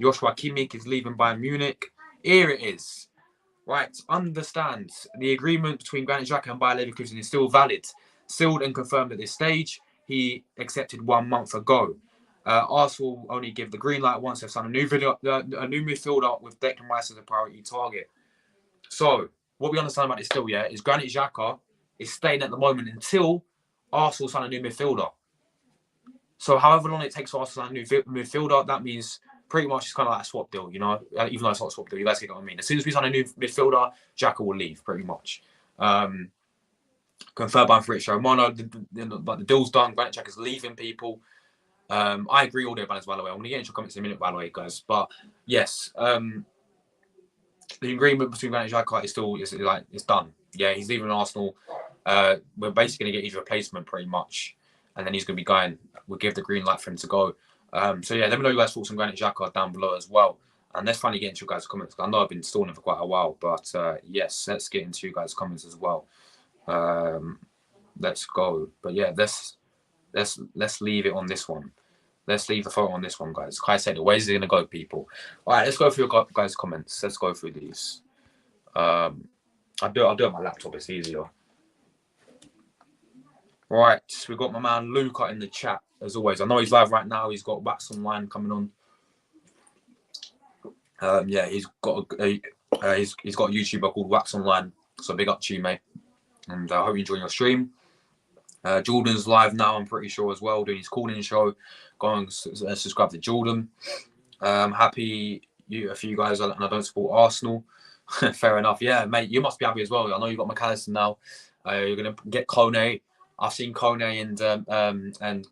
Joshua Kimmich is leaving Bayern Munich. Here it is. Right, understand. The agreement between Granit Xhaka and Bayer Leverkusen is still valid. Sealed and confirmed at this stage. He accepted 1 month ago. Arsenal will only give the green light once they've signed a new midfielder with Declan Rice as a priority target. So, what we understand about this still, yeah, is Granit Xhaka is staying at the moment until Arsenal sign a new midfielder. So, however long it takes for Arsenal to sign a new midfielder, that means pretty much it's kind of like a swap deal, you know? Even though it's not a swap deal, you guys get what I mean. As soon as we sign a new midfielder, Xhaka will leave, pretty much. Confirmed by Fabrizio Romano, but the deal's done. Granit Xhaka's leaving, people. I agree all day about this, by the way. I'm going to get into your comments in a minute, by the way, guys. But yes, the agreement between Granit Xhaka is still it's done. Yeah, he's leaving Arsenal. We're basically going to get his replacement pretty much, and then he's going to be going. We'll give the green light for him to go. So yeah, let me know your guys' thoughts on Granit Xhaka down below as well. And let's finally get into your guys' comments. I know I've been stalling for quite a while, but yes, let's get into you guys' comments as well. Let's go. But yeah, let's leave it on this one. Let's leave the photo on this one, guys. Caicedo, where's it going to go, people? All right, let's go through your guys' comments. Let's go through these. I'll do it on my laptop. It's easier. Right, we've got my man Luca in the chat, as always. I know he's live right now. He's got Wax Online coming on. Yeah, he's got a YouTuber called Wax Online. So big up to you, mate. And I hope you enjoy your stream. Jordan's live now, I'm pretty sure, as well, doing his calling show. Go and subscribe to Jordan. Happy for you guys, and I don't support Arsenal. Fair enough. Yeah, mate, you must be happy as well. I know you've got McAllister now. You're going to get Kone. I've seen Kone and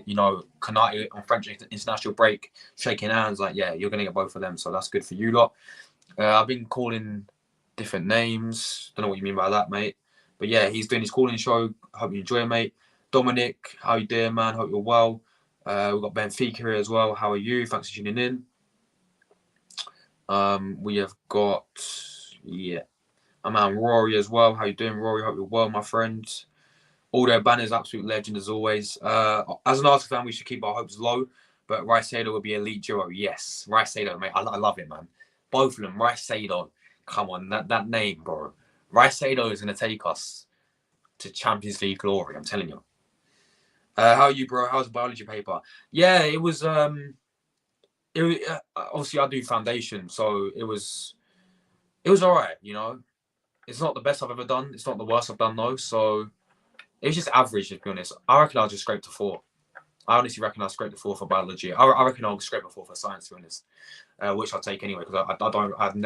you know, Konate on French international break shaking hands. Like, yeah, you're going to get both of them. So that's good for you lot. I've been calling different names. Don't know what you mean by that, mate. But yeah, he's doing his calling show. Hope you enjoy, mate. Dominic, how you doing, man? Hope you're well. We've got Benfica here as well. How are you? Thanks for tuning in. We have got, yeah, my man Rory as well. How you doing, Rory? Hope you're well, my friend. Aldo Banner's absolute legend as always. As an Arsenal fan, we should keep our hopes low. But Caicedo will be elite duo. Yes, Caicedo, mate. I love it, man. Both of them. Caicedo. Come on, that name, bro. Caicedo is going to take us to Champions League glory. I'm telling you. How are you, bro? How's the biology paper? Yeah, it was. Obviously I do foundation, so it was all right. You know, it's not the best I've ever done. It's not the worst I've done though. So it was just average, to be honest. I reckon I'll just scrape to 4. I honestly reckon I'll scrape to 4 for biology. I reckon I'll scrape a 4 for science, to be honest. Which I'll take anyway because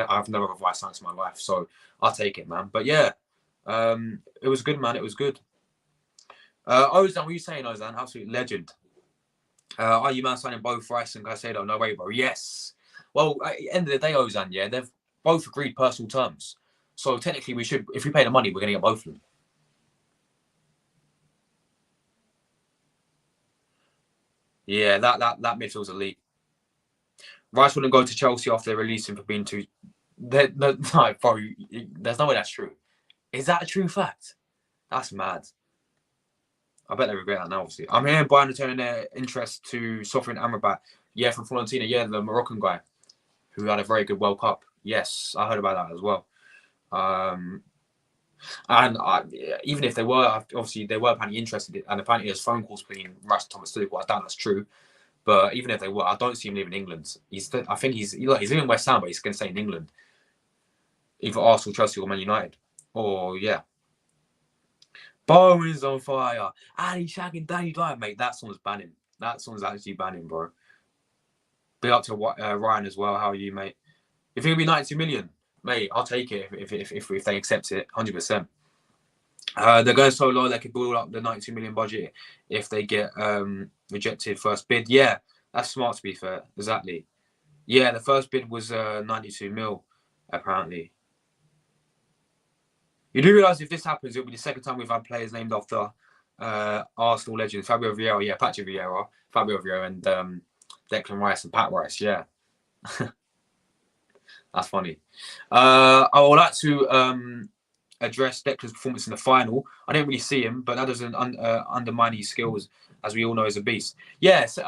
I've never revised science in my life, so I'll take it, man. But yeah, it was good, man. It was good. Ozan, what are you saying, Ozan? Absolute legend. Are you man signing both Rice and Caicedo? No way, bro. Yes. Well, at the end of the day, Ozan, yeah, they've both agreed personal terms. So technically, we should, if we pay the money, we're going to get both of them. Yeah, that midfield's elite. Rice wouldn't go to Chelsea after they released him for being too. No, bro, there's no way that's true. Is that a true fact? That's mad. I bet they regret that now, obviously. I'm hearing Bayern are turning their interest to Sofyan Amrabat. Yeah, from Fiorentina. Yeah, the Moroccan guy who had a very good World Cup. Yes, I heard about that as well. And even if they were, obviously, they were apparently interested, and apparently there's phone calls between Rice and Thomas Tuchel. I doubt that's true. But even if they were, I don't see him leaving England. I think he's living in West Ham, but he's going to stay in England. Either Arsenal, Chelsea, or Man United. Or, yeah. Bowen's on fire. Ali shagging Danny Dyer, mate. That song's banning. That song's actually banning, bro. Big up to Ryan as well. How are you, mate? If it would be 92 million, mate, I'll take it if they accept it, 100%. They're going so low they could build up the 92 million budget if they get rejected first bid. Yeah, that's smart to be fair. Exactly. Yeah, the first bid was 92 mil, apparently. You do realise if this happens, it'll be the second time we've had players named after Arsenal legends. Fabio Vieira, yeah, Patrick Vieira, Fabio Vieira, and Declan Rice and Pat Rice, yeah. That's funny. I would like to address Declan's performance in the final. I didn't really see him, but that doesn't undermine his skills, as we all know, he's a beast. Yeah, so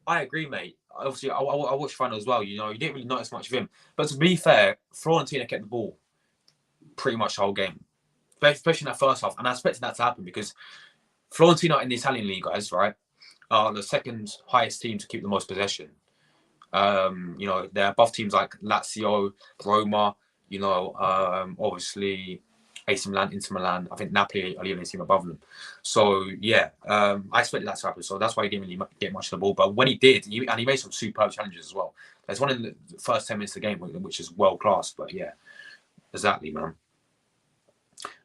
I agree, mate. Obviously, I watched the final as well. You know, you didn't really notice much of him. But to be fair, Fiorentina kept the ball pretty much the whole game, especially in that first half. And I expected that to happen because Fiorentina in the Italian league, guys, right, are the second highest team to keep the most possession. You know, they're above teams like Lazio, Roma, you know, obviously AC Milan, Inter Milan. I think Napoli are the only team above them. So, yeah, I expected that to happen. So that's why he didn't really get much of the ball. But when he did, he made some superb challenges as well. There's one in the first 10 minutes of the game, which is world class. But, yeah, exactly, man.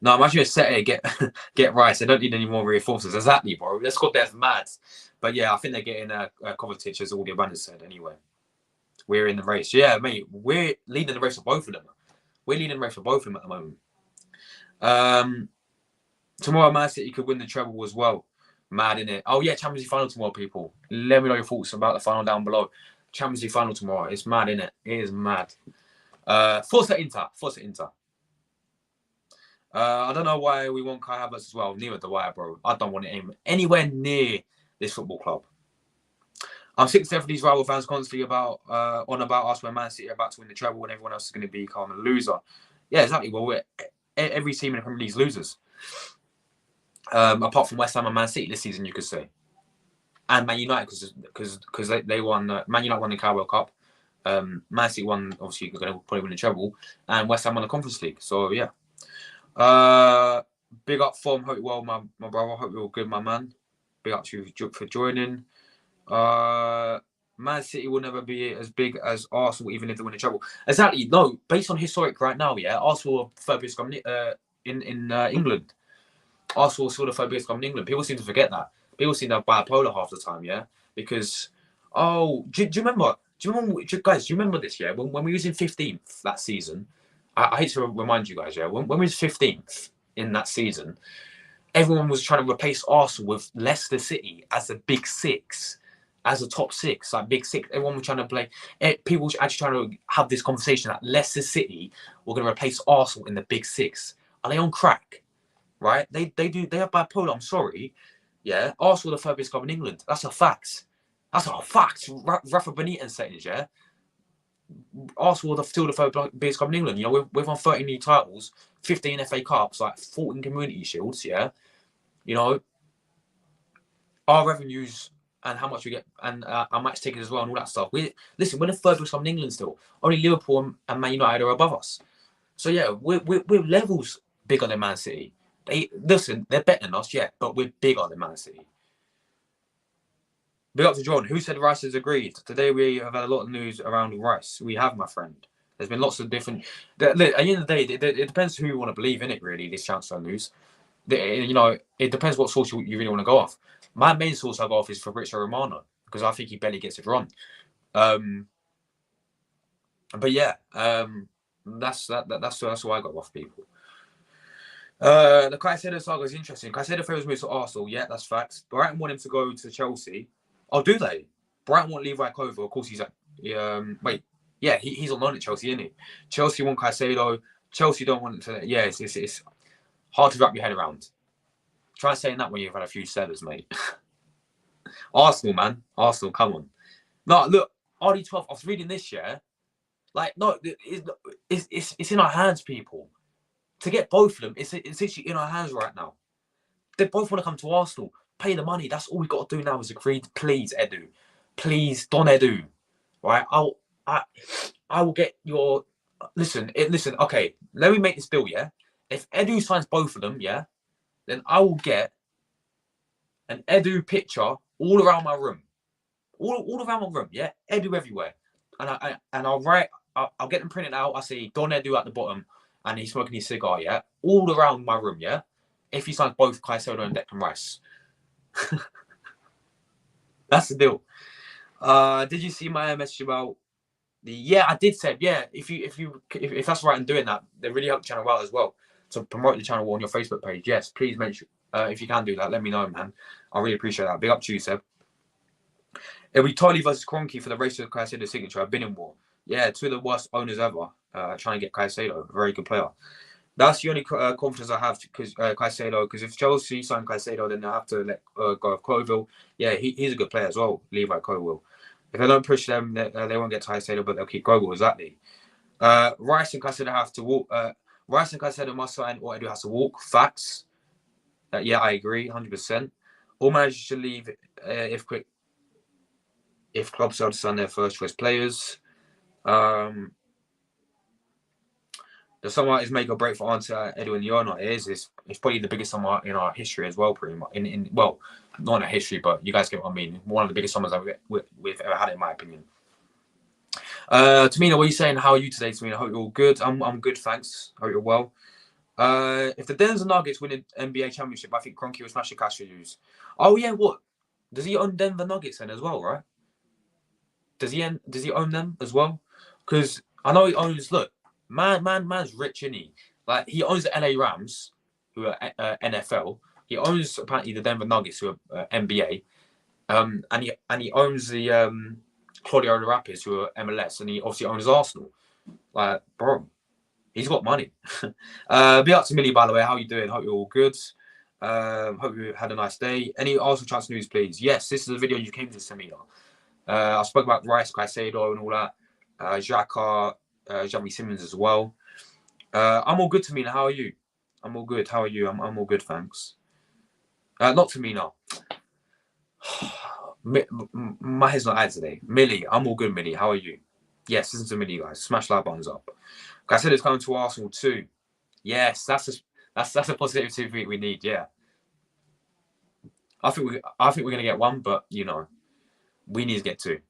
No, imagine a set get Rice. They don't need any more reinforcements. Exactly, bro. Let's go there mad. But, yeah, I think they're getting Kovacic, as all the abandons said, anyway. We're in the race. Yeah, mate, we're leading the race for both of them. We're leading the race for both of them at the moment. Tomorrow, Man City could win the treble as well. Mad, innit? Oh, yeah, Champions League final tomorrow, people. Let me know your thoughts about the final down below. Champions League final tomorrow. It's mad, innit? It is mad. Forza Inter. I don't know why we want Kai Havertz as well. Neither do I, bro. I don't want him anywhere near this football club. I'm sick of these rival fans constantly about us when Man City are about to win the treble and everyone else is going to become a loser. Yeah, exactly. Well, every team in the Premier League is losers. Apart from West Ham and Man City this season, you could say. And Man United, because they won. Man United won the Carabao Cup. Man City won, obviously, going to probably win the treble. And West Ham won the Conference League. So, yeah. Big up form. Hope you're well, my brother. Hope you're all good, my man. Big up to you for joining. Man City will never be as big as Arsenal, even if they win the treble. Exactly. No, based on historic right now, yeah, Arsenal are third biggest club in England. Arsenal are still the third biggest club in England. People seem to forget that. People seem to have bipolar half the time, yeah. Because do you remember? Guys? Do you remember this? Yeah, when we was in 15th that season, I hate to remind you guys, yeah, when we was 15th in that season, everyone was trying to replace Arsenal with Leicester City as the big six. As a top six, like big six, everyone was trying to play. People were actually trying to have this conversation that Leicester City were going to replace Arsenal in the big six. Are they on crack? Right? They have bipolar. I'm sorry. Yeah, Arsenal are the third biggest club in England. That's a fact. That's a fact. Rafa Benitez said it. Yeah, Arsenal are still the third biggest club in England. You know, we've won 13 league titles, 15 FA Cups, like 14 Community Shields. Yeah, you know, our revenues. And how much we get, and our match tickets as well, and all that stuff. We're the third biggest club in England still. Only Liverpool and Man United are above us. So yeah, we're levels bigger than Man City. They're better than us, yeah, but we're bigger than Man City. Big up to John, who said Rice has agreed. Today we have had a lot of news around Rice. We have, my friend. There's been lots of different. At the end of the day, it depends who you want to believe in it. Really, this transfer news. You know, it depends what source you really want to go off. My main source I go off is Fabrizio Romano. because I think he barely gets it wrong. But yeah, that's why I got off people. The Caicedo saga is interesting. Caicedo favours moves to Arsenal. Yeah, that's facts. Brighton want him to go to Chelsea. Oh, do they? Brighton want Levi Kova. Of course, he's at. Wait. Yeah, he's on loan at Chelsea, isn't he? Chelsea want Caicedo. Chelsea don't want to. Yeah, it's hard to wrap your head around. Try saying that when you've had a few sellers, mate. Arsenal, man. Arsenal, come on. No, look, RD12. I was reading this, yeah. Like, no, it's in our hands, people. To get both of them, it's literally in our hands right now. They both want to come to Arsenal. Pay the money. That's all we got to do now is agree. Please, Edu. Please, Don Edu. Right? I will get your... Listen, okay. Let me make this deal, yeah? If Edu signs both of them, yeah? Then I will get an Edu picture all around my room. All around my room, yeah? Edu everywhere. And I'll get them printed out. I see Don Edu at the bottom. And he's smoking his cigar, yeah? All around my room, yeah? If he signs both Caicedo and Declan Rice. That's the deal. Did you see my message about the... Yeah, I did say, yeah, if that's right in doing that, they really help the channel out as well. To promote the channel on your Facebook page. Yes, please make sure, if you can do that, let me know, man. I really appreciate that. Big up to you, Seb. It'll be Tolly versus Kroenke for the race to Caicedo signature. I've been in war. Yeah, two of the worst owners ever. Trying to get Caicedo, a very good player. That's the only confidence I have because Caicedo. Because if Chelsea sign Caicedo, then they have to let go of Colville. Yeah, he's a good player as well. Levi Colville. If they don't push them, they won't get Caicedo, but they'll keep Colville. Exactly. Rice and Caicedo have to walk. Rice and Caicedo must sign, or Edu has to walk. Facts. Yeah, I agree, 100%. All managers should leave if clubs are to sign their first choice players. The summer is make or break for answer Edwin Yona it's probably the biggest summer in our history as well, pretty much. Well, not in our history, but you guys get what I mean. One of the biggest summers we've ever had, in my opinion. Tamina, what are you saying? How are you today, Tamina? I hope you're all good. I'm good, thanks. Hope you're well. If the Denver Nuggets win an NBA championship, I think Kroenke will smash the cash use. Oh yeah, what? Does he own Denver Nuggets then as well, right? Does he own them as well? Because I know he owns. Look, man's rich, isn't he? Like he owns the LA Rams, who are NFL. He owns apparently the Denver Nuggets, who are NBA. And he owns the Claudio Rapids, who are MLS, and he obviously owns Arsenal. Like, bro, he's got money. Be up to Millie, by the way. How you doing? Hope you're all good. Hope you had a nice day. Any Arsenal transfer news, please? Yes, this is a video you came to send me. I spoke about Rice, Caicedo, and all that. Xhaka, Xavi Simons as well. I'm all good, Tamina. How are you? I'm all good. How are you? I'm all good, thanks. Not Tamina. My head's not out today. Millie, I'm all good, Millie. How are you? Yes, listen to Millie, guys. Smash like buttons up. Caicedo's coming to Arsenal too. Yes, that's a positivity we need. Yeah, I think we're gonna get one, but you know, we need to get two.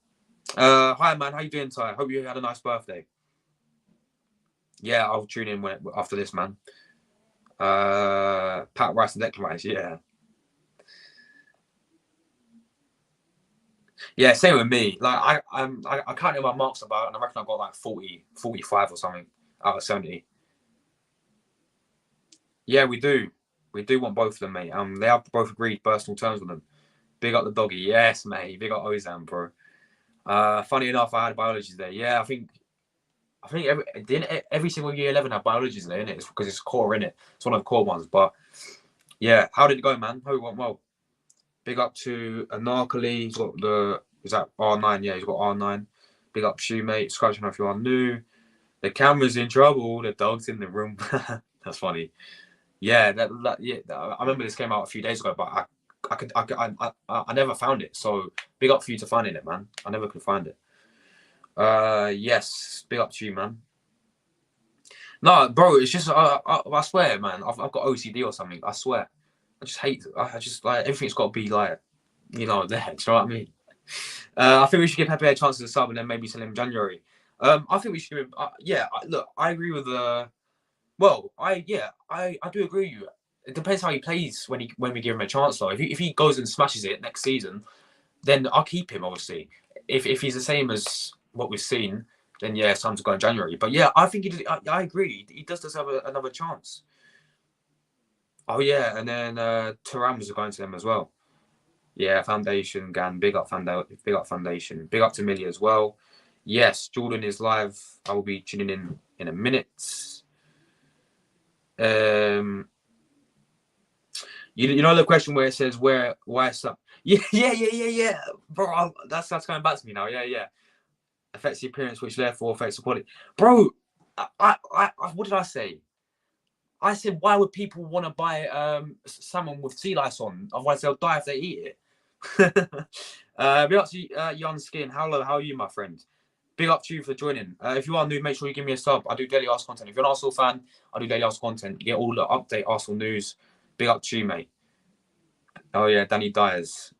Hi man, how you doing, Ty? Hope you had a nice birthday. Yeah, I'll tune in after this, man. Pat Rice and Declan Rice, yeah. Yeah, same with me. Like I counted my marks about, and I reckon I got like 40, 45 or something out of 70. Yeah, we do. We do want both of them, mate. They have both agreed personal terms with them. Big up the doggy. Yes, mate. Big up Ozan, bro. Funny enough, I had biology today. Yeah, I think every single year 11 have biology today, innit? It's because it's core, innit? It's one of the core ones. But yeah, how did it go, man? Hope it went well. Big up to Anarkali. He's got is that R9? Yeah, he's got R9. Big up to you, mate. Subscribe to if you are new. The camera's in trouble. The dog's in the room. That's funny. Yeah, I remember this came out a few days ago, but I never found it. So big up for you to finding it, man. I never could find it. Yes, big up to you, man. No, bro, it's just I swear, man. I've got OCD or something. I swear. I just hate. I just like everything's got to be like, you know, there. Do you know what I mean? I think we should give Pepe a chance to sub and then maybe sell him in January. I think we should give him. Look, I agree with the. Well, I do agree with you. It depends how he plays when we give him a chance. Though, if he goes and smashes it next season, then I'll keep him. Obviously, if he's the same as what we've seen, then yeah, it's time to go in January. But yeah, I think I agree. He does deserve another chance. Oh yeah, and then Thuram was going to them as well. Yeah, Foundation, Gan, big up Foundation, big up to Millie as well. Yes, Jordan is live. I will be tuning in a minute. You know the question where it says why some yeah, bro. That's coming back to me now. Yeah, affects the appearance, which therefore affects the quality, bro. I what did I say? I said, why would people want to buy salmon with sea lice on? Otherwise, they'll die if they eat it. Big up to Young Skin. How are you, my friend? Big up to you for joining. If you are new, make sure you give me a sub. I do daily Arsenal content. If you're an Arsenal fan, I do daily Arsenal content. You get all the update Arsenal news. Big up to you, mate. Oh, yeah, Danny Dyer's.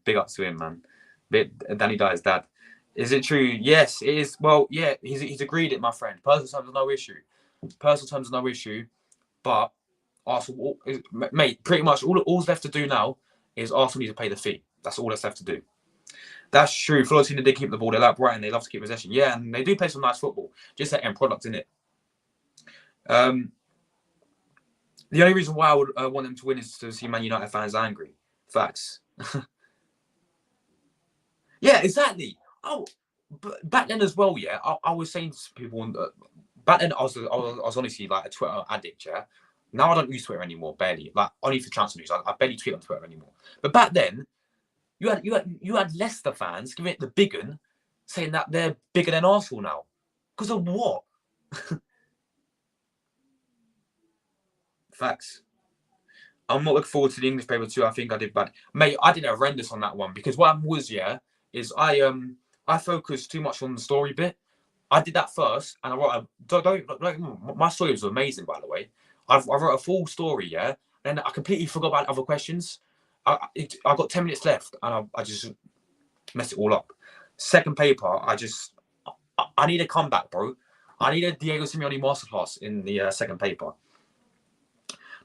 Big up to him, man. Danny Dyer's dad. Is it true? Yes, it is. Well, yeah, he's agreed it, my friend. Personal terms are no issue. But Arsenal, mate, pretty much all's left to do now is Arsenal need to pay the fee. That's all that's left to do. That's true. Florentino did keep the ball. They like Brighton. They love to keep possession. Yeah, and they do play some nice football. Just that end product, in it. The only reason why I would want them to win is to see Man United fans angry. Facts. Yeah, exactly. Oh, but back then as well. Yeah, I was saying to people back then I was honestly like a Twitter addict. Yeah. Now I don't use Twitter anymore, barely. Like only for transfer news. I barely tweet on Twitter anymore. But back then, you had Leicester fans giving it the big un, saying that they're bigger than Arsenal now. Because of what? Facts. I'm not looking forward to the English paper too. I think I did bad. Mate, I did horrendous on that one because what happened was, is I focused too much on the story bit. I did that first, and I wrote my story was amazing, by the way. I wrote a full story, and I completely forgot about other questions. I got 10 minutes left, and I just messed it all up. Second paper, I need a comeback, bro. I need a Diego Simeone masterclass in the second paper.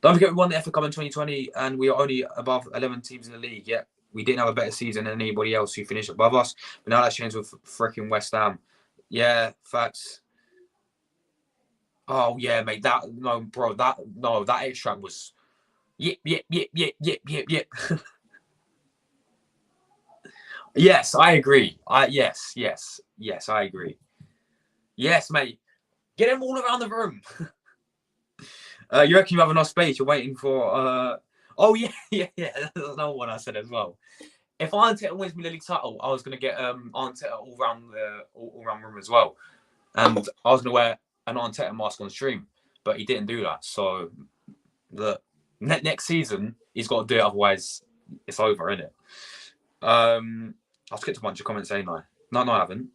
Don't forget we won the FA Cup in 2020, and we are only above 11 teams in the league. Yeah, we didn't have a better season than anybody else who finished above us. But now that's changed with freaking West Ham. Yeah, facts. Oh yeah, mate. That extract was yip. Yes, I agree. Yes, I agree. Yes, mate. Get them all around the room. You reckon you have enough space? You're waiting for. Oh yeah. That's another one I said as well. If Arteta wins me the league title, I was gonna get Arteta all round room as well, and I was gonna wear an Arteta mask on stream, but he didn't do that. So the next season he's got to do it, otherwise it's over, isn't it? I'll skip a bunch of comments, ain't I? No, I haven't.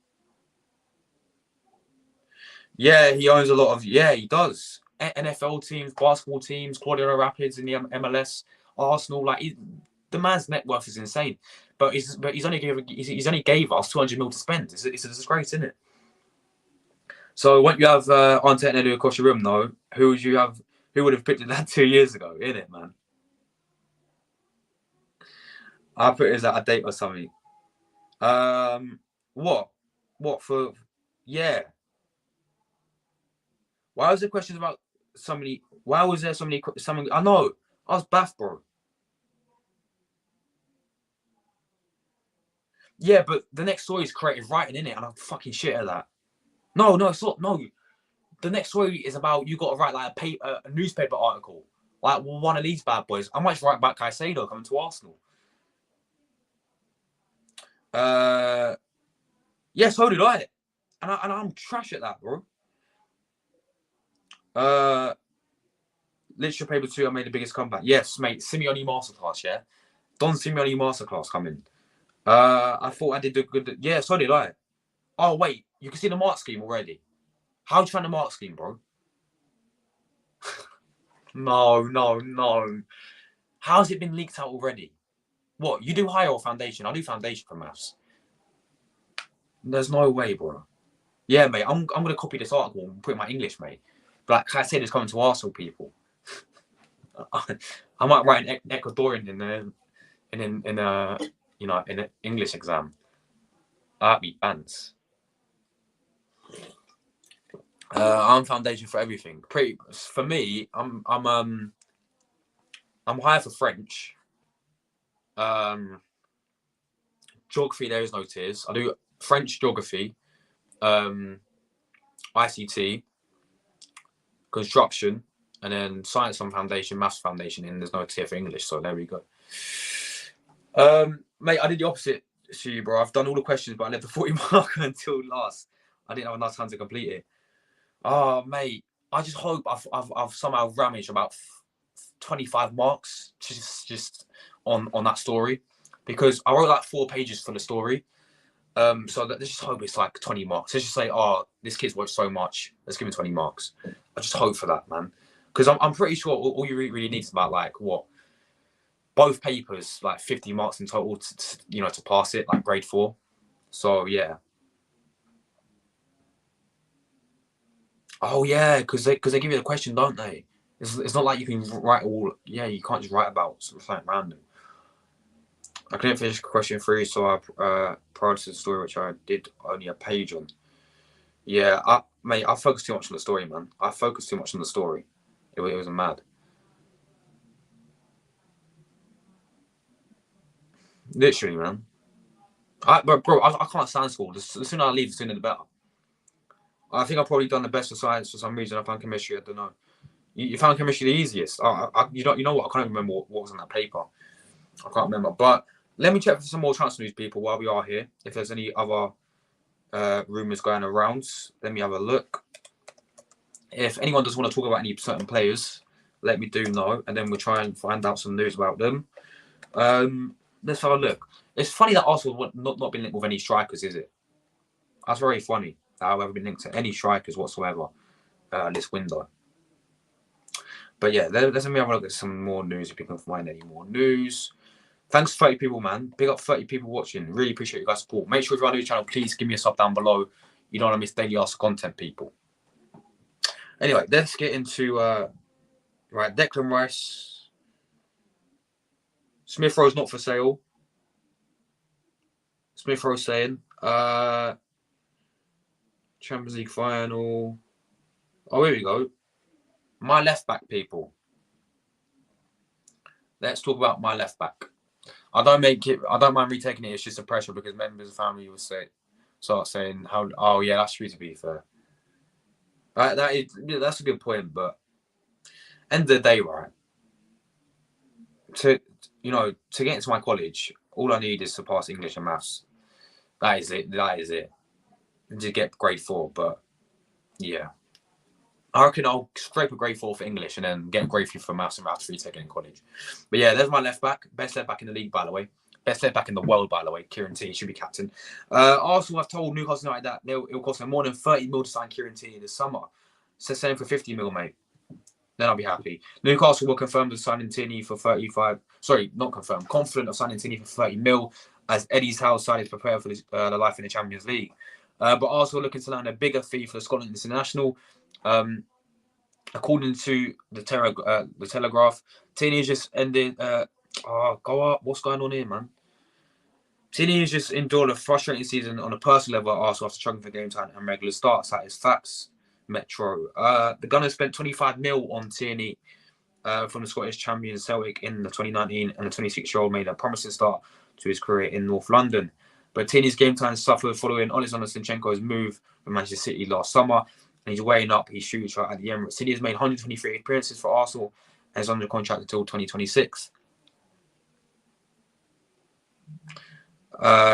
Yeah, he owns a lot of. Yeah, he does. NFL teams, basketball teams, Colorado Rapids in the MLS, Arsenal. Like the man's net worth is insane. But he's only gave us 200 mil to spend. It's a disgrace, isn't it? So when you have Arteta across your room, though, who would you have? Who would have picked that 2 years ago? In it, man. I put it as a date or something. What? What for? Yeah. Why was there questions about somebody? Why was there so many? I know. I was baffed, bro. Yeah, but the next story is creative writing, in it, and I'm fucking shit at that. No, it's not. No, the next story is about you got to write like a newspaper article, like one of these bad boys. I might just write about Caicedo coming to Arsenal. Yeah, so did I, and I'm trash at that, bro. Literature paper 2, I made the biggest comeback. Yes, mate. Simeone masterclass, yeah. Don Simeone masterclass coming. I thought I did a good. Yeah, so did I. Oh wait, you can see the mark scheme already. How do you find the mark scheme, bro? No. How's it been leaked out already? What, you do higher or foundation? I do foundation for maths. There's no way, bro. Yeah, mate. I'm gonna copy this article and put it in my English, mate. But like I said, it's coming to Arsenal people. I might write an Ecuadorian in there, and then in an English exam, I'd be ants. I'm foundation for everything. For me, I'm higher for French. Geography, there is no tears. I do French, geography, ICT, construction, and then science on foundation, maths foundation, and there's no tier for English. So there we go. Mate, I did the opposite to you, bro. I've done all the questions, but I left the 40 marker until last. I didn't have enough time to complete it. Oh, mate, I just hope I've somehow ramaged about 25 marks just on that story, because I wrote like 4 pages for the story. So let's just hope it's like 20 marks. Let's just say, oh, this kid's watched so much, let's give him 20 marks. I just hope for that, man, because I'm pretty sure all you really need is about like what, both papers, like 50 marks in total to pass it, like grade 4. So yeah. Oh yeah, because they give you the question, don't they? It's not like you can write all. Yeah, you can't just write about something random. I couldn't finish question 3, so I prioritized the story, which I did only a page on. Yeah, mate, I focused too much on the story, man. I focused too much on the story. It was mad. Literally, man. Bro, I can't stand school. The sooner I leave, the sooner the better. I think I've probably done the best for science for some reason. I found chemistry. I don't know. You found chemistry the easiest. You know what? I can't remember what was on that paper. I can't remember. But let me check for some more transfer news, people, while we are here. If there's any other rumours going around, let me have a look. If anyone does want to talk about any certain players, let me do know, and then we'll try and find out some news about them. Let's have a look. It's funny that Arsenal not been linked with any strikers, is it? That's very funny. I haven't been linked to any strikers whatsoever this window. But yeah, let's have a look at some more news if you can find any more news. Thanks to 30 people, man. Big up 30 people watching. Really appreciate you guys' support. Make sure if you're on the channel, please give me a sub down below. You don't want to miss daily Arsenal content, people. Anyway, let's get into right, Declan Rice. Smith Rowe's not for sale. Smith Rowe saying Champions League final. Oh, here we go. My left back, people. Let's talk about my left back. I don't mind retaking it. It's just a pressure because members of the family will start saying how. Oh yeah, that's true. To be fair, that's a good point. But end of the day, right? To get into my college, all I need is to pass English and maths. That is it. And to get grade 4, but yeah. I reckon I'll scrape a grade 4 for English and then get a grade 3 for maths and maths retaken in college. But yeah, there's my left back. Best left back in the league, by the way. Best left back in the world, by the way. Kieran Tierney should be captain. Arsenal have told Newcastle United that it will cost them more than 30 mil to sign Kieran Tierney this summer. So send him for 50 mil, mate. Then I'll be happy. Newcastle will confirm the signing Tierney for 35. Sorry, not confirm. Confident of signing Tierney for 30 mil as Eddie's Howe side is prepared for the life in the Champions League. But Arsenal looking to land a bigger fee for the Scotland International. According to the Telegraph, Tierney just ended. Go up! What's going on here, man? Tierney has just endured a frustrating season on a personal level at Arsenal after struggling for game time and regular starts. That is facts. Metro. The Gunners spent 25 mil on Tierney from the Scottish champion Celtic in the 2019, and the 26-year-old made a promising start to his career in North London. But Tierney's game time suffered following Alexander Zinchenko's move from Manchester City last summer, and he's weighing up his future at the Emirates. Tierney has made 123 appearances for Arsenal and is under contract until 2026.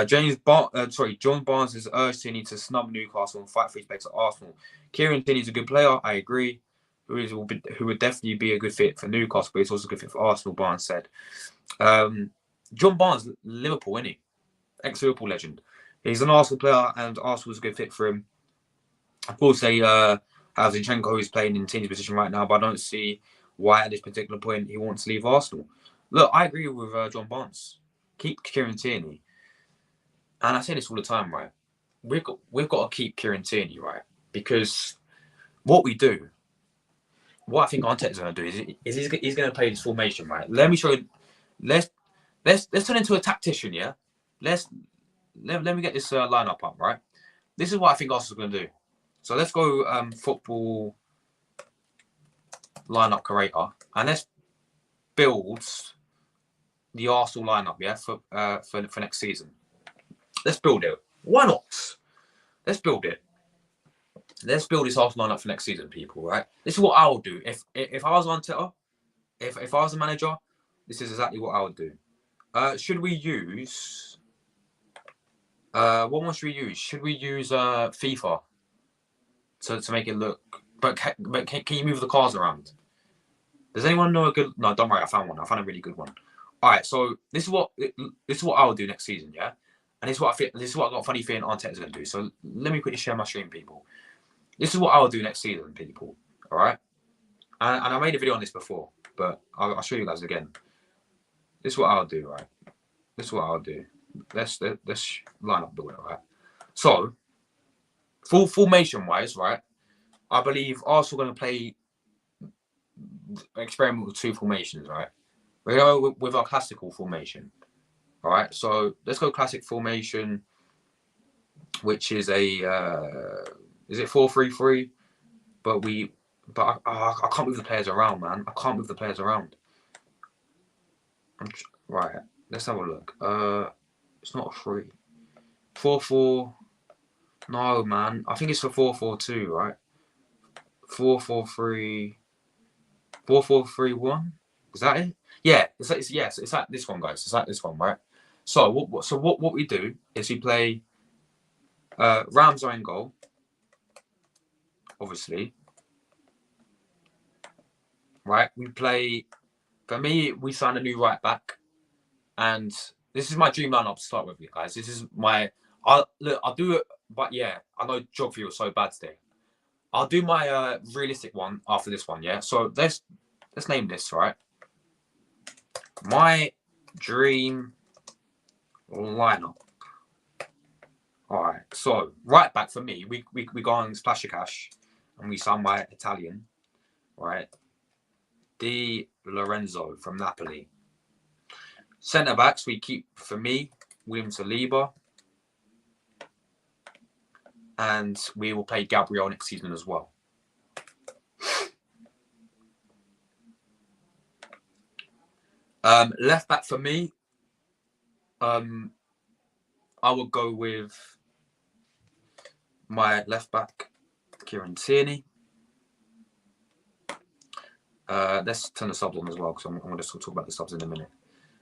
John Barnes has urged Tierney to snub Newcastle and fight for his place at Arsenal. Kieran Tierney's a good player, I agree, who would definitely be a good fit for Newcastle, but he's also a good fit for Arsenal, Barnes said. John Barnes, Liverpool, isn't he? Ex-Liverpool legend. He's an Arsenal player, and Arsenal's a good fit for him. Of course, they have Zinchenko, who's playing in Tierney's position right now, but I don't see why at this particular point he wants to leave Arsenal. Look, I agree with John Barnes. Keep Kieran Tierney. And I say this all the time, right? We've got to keep Kieran Tierney, right? Because what I think Arteta's going to do is he's going to play this formation, right? Let me show you. Let's turn into a tactician, yeah? let me get this lineup up, right? This is what I think Arsenal's going to do. So let's go football lineup creator, and let's build the Arsenal lineup, yeah, for next season. Let's build it. Why not? Let's build it. Let's build this Arsenal lineup for next season, people. Right? This is what I would do if I was on Twitter. If I was a manager, this is exactly what I would do. Should we use? What one should we use? Should we use FIFA to make it look? But can you move the cars around? Does anyone know a good? No, don't worry. I found one. I found a really good one. All right. So this is what I would do next season. Yeah. And this is what I got a funny feeling Arteta's going to do. So let me quickly share my screen, people. This is what I will do next season, people. All right. And I made a video on this before, but I'll show you guys again. This is what I'll do, right? This is what I'll do. Let's line up the way, right? So, full formation wise, right? I believe Arsenal are going to play experiment with 2 formations, right? We go with our classical formation. All right, so let's go classic formation, which is a is it 4-3-3? But I can't move the players around, man. I can't move the players around. Right, let's have a look. It's not a 3. 4-4. No, man. I think it's a 4-4-2, right? 4-4-3. 4-4-3-1. Is that it? Yeah, it's like this one, guys. It's like this one, right? So what we do is we play Ramsey in goal, obviously. Right? We play. For me, we signed a new right back, and this is my dream lineup to start with, you guys. This is my. I'll do it, but yeah, I know geography was so bad today. I'll do my realistic one after this one, yeah. So let's name this, right? My dream lineup. All right. So right back for me, we go on Splashy Cash, and we sign my Italian, right? Di Lorenzo from Napoli. Centre backs we keep for me William Saliba, and we will play Gabriel next season as well. Left back for me, I would go with my left back, Kieran Tierney. Let's turn the subs on as well, because I'm going to talk about the subs in a minute.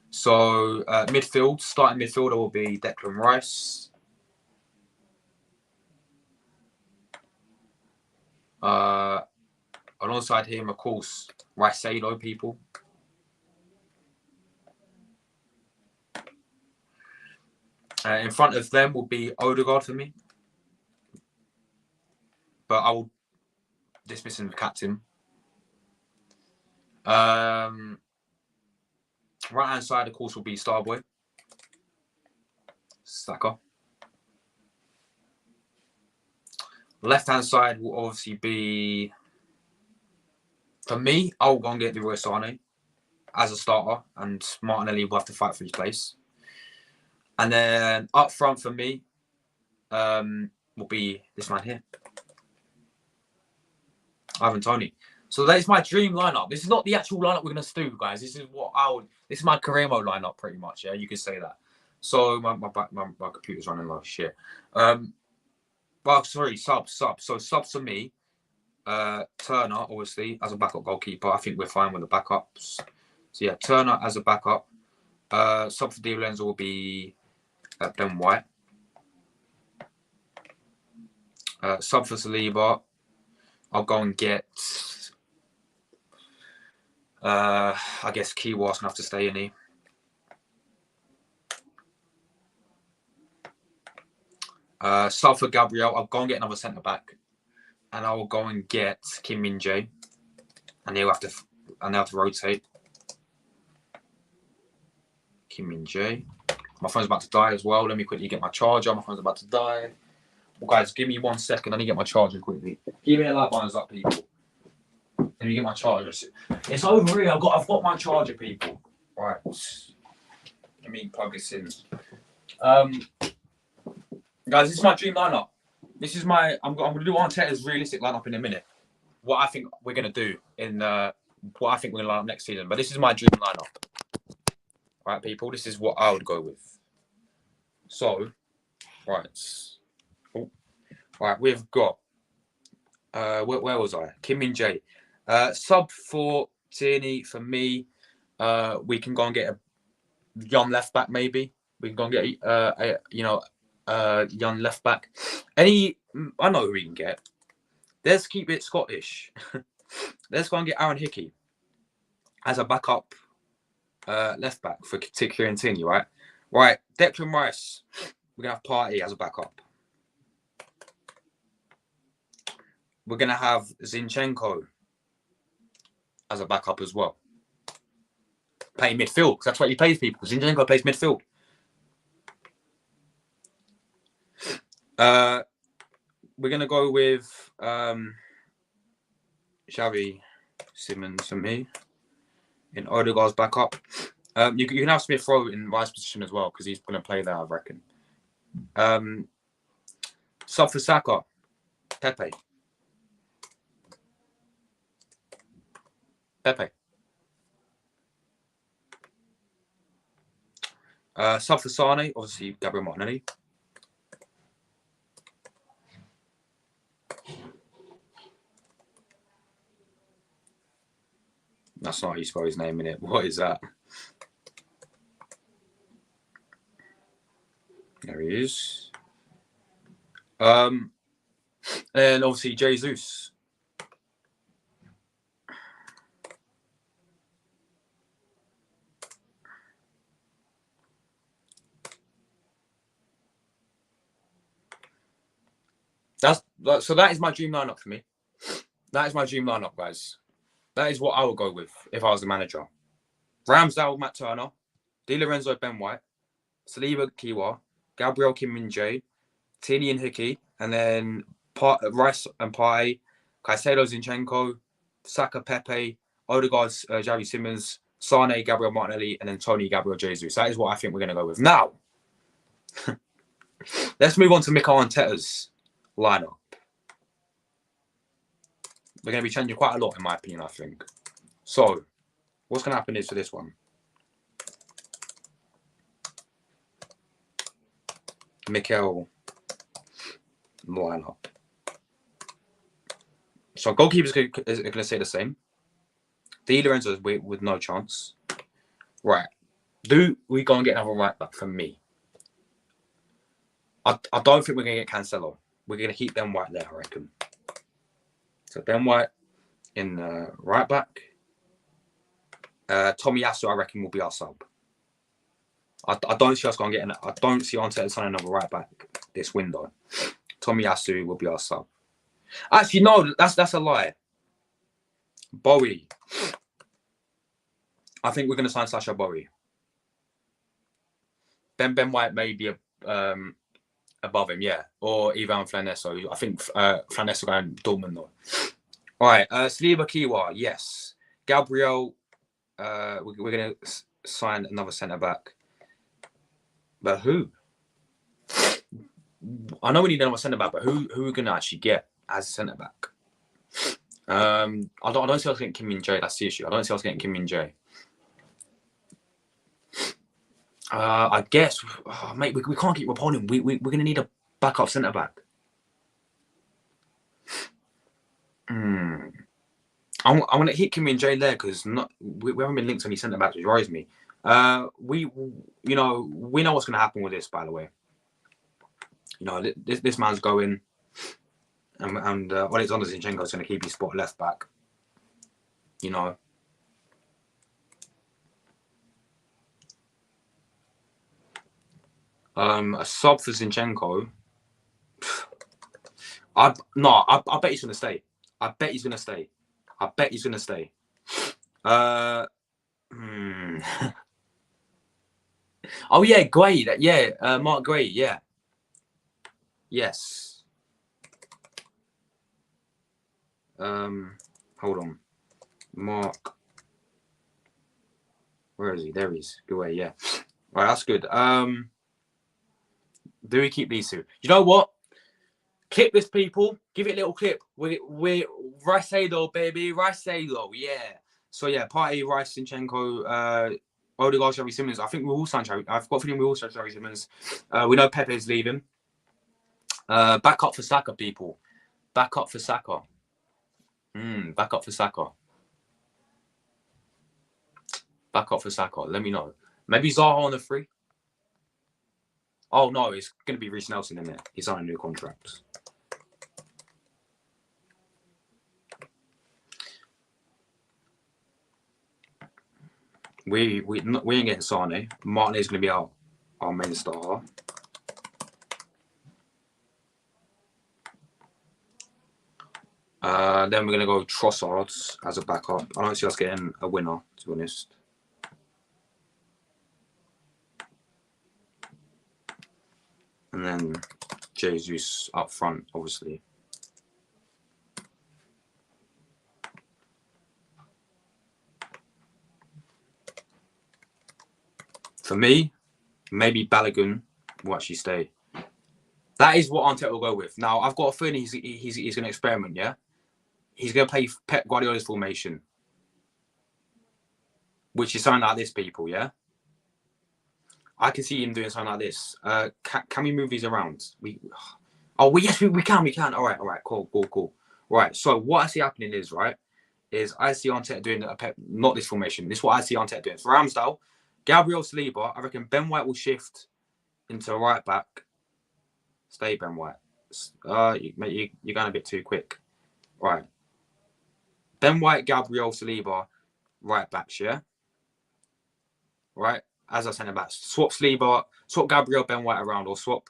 So midfield, starting midfielder will be Declan Rice. Alongside him, of course, Caicedo, people. In front of them will be Odegaard for me. But I will dismiss him as captain. Right-hand side, of course, will be Starboy. Saka. Left-hand side will obviously be... For me, I'll go and get Leroy Sané as a starter, and Martinelli will have to fight for his place. And then up front for me will be this man here, Ivan Toney. So that is my dream lineup. This is not the actual lineup we're gonna do, guys. This is what I would. This is my career mode lineup, pretty much. Yeah, you could say that. So my computer's running like shit. But sorry, subs. So subs for me. Turner, obviously, as a backup goalkeeper. I think we're fine with the backups. So yeah, Turner as a backup. Sub for Di Lorenzo will be Ben White. Sub for Saliba, I'll go and get. I guess Kiwa's gonna have to stay in here. Sub for Gabriel, I'll go and get another centre back, and I will go and get Kim Min-jae, and they'll have to rotate. Kim Min-jae. My phone's about to die as well. Let me quickly get my charger. My phone's about to die. Well, guys, give me 1 second. I need to get my charger quickly. Give me a like buttons up, people. Let me get my charger. It's over here. I've got my charger, people. Right. Let me plug this in. Guys, this is my dream lineup. This is my. I'm gonna do Arteta's realistic lineup in a minute. What I think we're gonna do in what I think we're gonna line up next season. But this is my dream lineup. Right, people. This is what I would go with. So, right. Oh, right. We've got. Where was I? Kim Min Jae. Sub for Tierney for me. We can go and get a young left back maybe. We can go and get a young left back. I know who we can get. Let's keep it Scottish. Let's go and get Aaron Hickey as a backup left back for Kieran Tierney, right? Right, Declan Rice. We're gonna have Partey as a backup. We're gonna have Zinchenko as a backup as well. Playing midfield, because that's what he plays people. Zinchenko plays midfield. We're gonna go with Xavi Simons for me. In Odegaard's backup. You can have Smith Rowe in Rice's position as well, because he's gonna play there, I reckon. Sub for Saka, Pepe. Sub for Sane, obviously Gabriel Martinelli. That's not how you spell his name in it. What is that? There he is. And obviously Jesus. So that is my dream lineup for me. That is my dream lineup, guys. That is what I would go with if I was the manager. Ramsdale, Matt Turner, Di Lorenzo, Ben White, Saliba, Kiwa, Gabriel, Kim Min Jae, Tierney and Hickey, and then Rice and Partey, Caicedo, Zinchenko, Saka, Pepe, Odegaard, Xavi Simons, Sane, Gabriel Martinelli, and then Tony, Gabriel Jesus. That is what I think we're going to go with. Now, let's move on to Mikel Arteta's lineup. We're going to be changing quite a lot, in my opinion, I think. So, what's going to happen is for this one. Mikel lineup. So, goalkeepers are going to stay the same. Di Lorenzo with no chance. Right. Do we go and get another right back for me? I don't think we're going to get Cancelo. We're going to keep Ben White there, I reckon. So Ben White in right back. Tomiyasu, I reckon, will be our sub. I don't see us going getting. I don't see Arteta signing another right back this window. Tomiyasu will be our sub. Actually, no, that's a lie. Bowie. I think we're going to sign Sasha Bowie. Ben White may be above him, yeah, or Ivan Flanesso. I think Flanesso going Dortmund though. All right, Saliba Kiwa, yes. Gabriel, we're going to sign another centre back. But who? I know we need another centre back, but who are we going to actually get as a centre back? I don't see us getting Kim Min Jae. That's the issue. I don't see us getting Kim Min Jae. I guess, mate, we can't keep reporting. We're going to need a backup centre back. I'm going to hit Kim Min Jae there because we haven't been linked to any centre backs, which worries me. We know what's going to happen with this. By the way, this man's going, and Alexander Zinchenko is going to keep his spot left back. A sub for Zinchenko. I bet he's going to stay. I bet he's going to stay. Oh yeah, Gray. Mark Gray. Yeah. Yes. Hold on. Mark. Where is he? There he is. Gray. Yeah. Right, that's good. Do we keep these two? You know what? Clip this, people. Give it a little clip. We Caicedo, baby. Caicedo, yeah. So yeah, Partey, Rice, Zinchenko, Odegaard, Xavi Simons. I think we all signed Xavi. I've got a feeling we all signed Xavi Simons. We know Pepe's leaving. Back up for Saka, people. Back up for Saka. Back up for Saka. Back up for Saka. Let me know. Maybe Zaha on the free. Oh no, it's gonna be Reece Nelson in there. He's on a new contract. We ain't getting Sane. Martin is gonna be our main star. Then we're gonna go Trossard as a backup. I don't see us getting a winner, to be honest. And then Jesus up front, obviously. For me, maybe Balogun will actually stay. That is what Arteta will go with. Now, I've got a feeling he's going to experiment, yeah? He's going to play Pep Guardiola's formation, which is something like this, people, yeah? I can see him doing something like this. Can we move these around? Yes, we can. All right, cool. Right, so what I see happening is, I see Arteta doing a Pep, not this formation. This is what I see Arteta doing. For Ramsdale, Gabriel Saliba, I reckon Ben White will shift into right back. Stay, Ben White. You're going a bit too quick. Right. Ben White, Gabriel Saliba, right backs, yeah? Right? As I said about swap Gabriel, Ben White around, or swap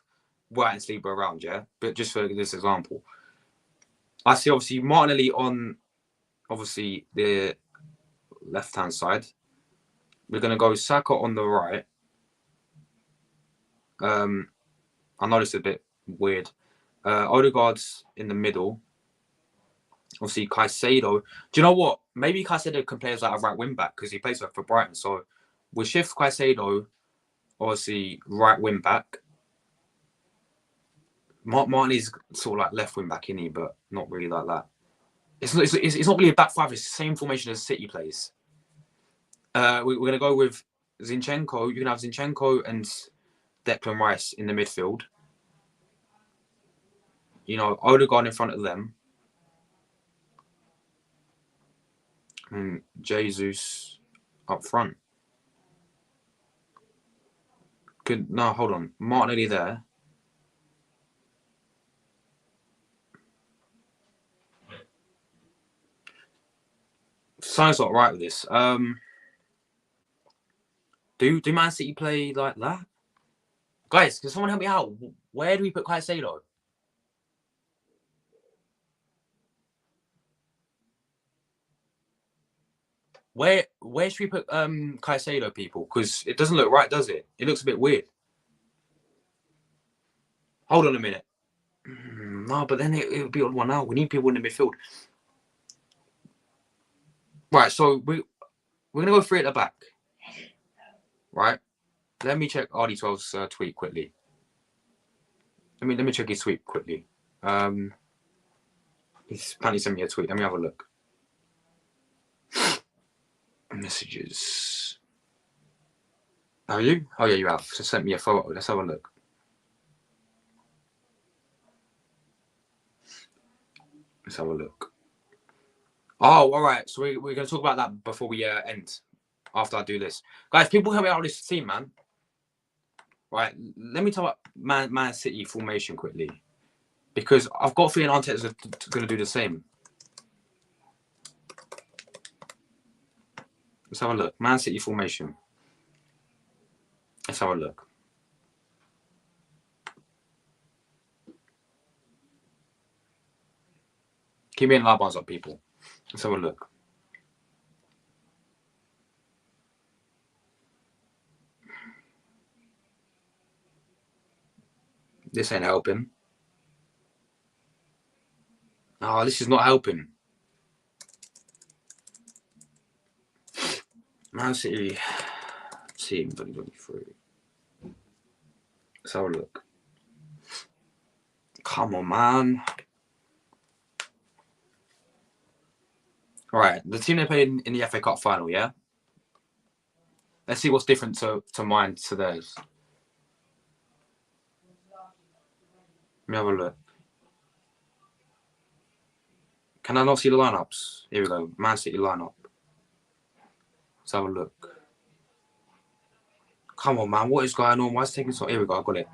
White and Saliba around, yeah? But just for this example. I see obviously Martinelli on obviously the left-hand side. We're going to go Saka on the right. I know this is a bit weird. Odegaard's in the middle. Obviously, Caicedo. Do you know what? Maybe Caicedo can play as like a right wing back because he plays for Brighton. So we'll shift Caicedo, obviously, right wing back. Martin is sort of like left wing back, isn't he? But not really like that. It's not really a back five. It's the same formation as City plays. We're going to go with Zinchenko. You can have Zinchenko and Declan Rice in the midfield. You know, Odegaard in front of them. And Jesus up front. Hold on. Martinelli there. Sounds not right with this. Do Man City play like that? Guys, can someone help me out? Where do we put Caicedo? Where should we put Caicedo, people? Because it doesn't look right, does it? It looks a bit weird. Hold on a minute. No, but then it would be on one out. We need people in the midfield. Right, so we're going to go three at the back. Right? Let me check RD12's tweet quickly. Let me check his tweet quickly. He's apparently sent me a tweet. Let me have a look. Messages. Are you? Oh yeah, you have. Just sent me a photo. Let's have a look. Let's have a look. Oh, all right. So we're going to talk about that before we end. After I do this, guys, people help me out with this team, man. Right, let me talk about Man City formation quickly, because I've got a feeling Arteta's going to do the same. Let's have a look. Man City formation. Let's have a look. Keep me in live bars up, people. Let's have a look. This ain't helping. Oh, this is not helping. Man City team 2023. Let's have a look. Come on, man. Right, the team they played in the FA Cup final, yeah? Let's see what's different to mine to theirs. Let me have a look. Can I not see the lineups? Here we go. Man City lineup. Let's have a look. Come on, man. What is going on? Why is it taking so... Here we go. I got it.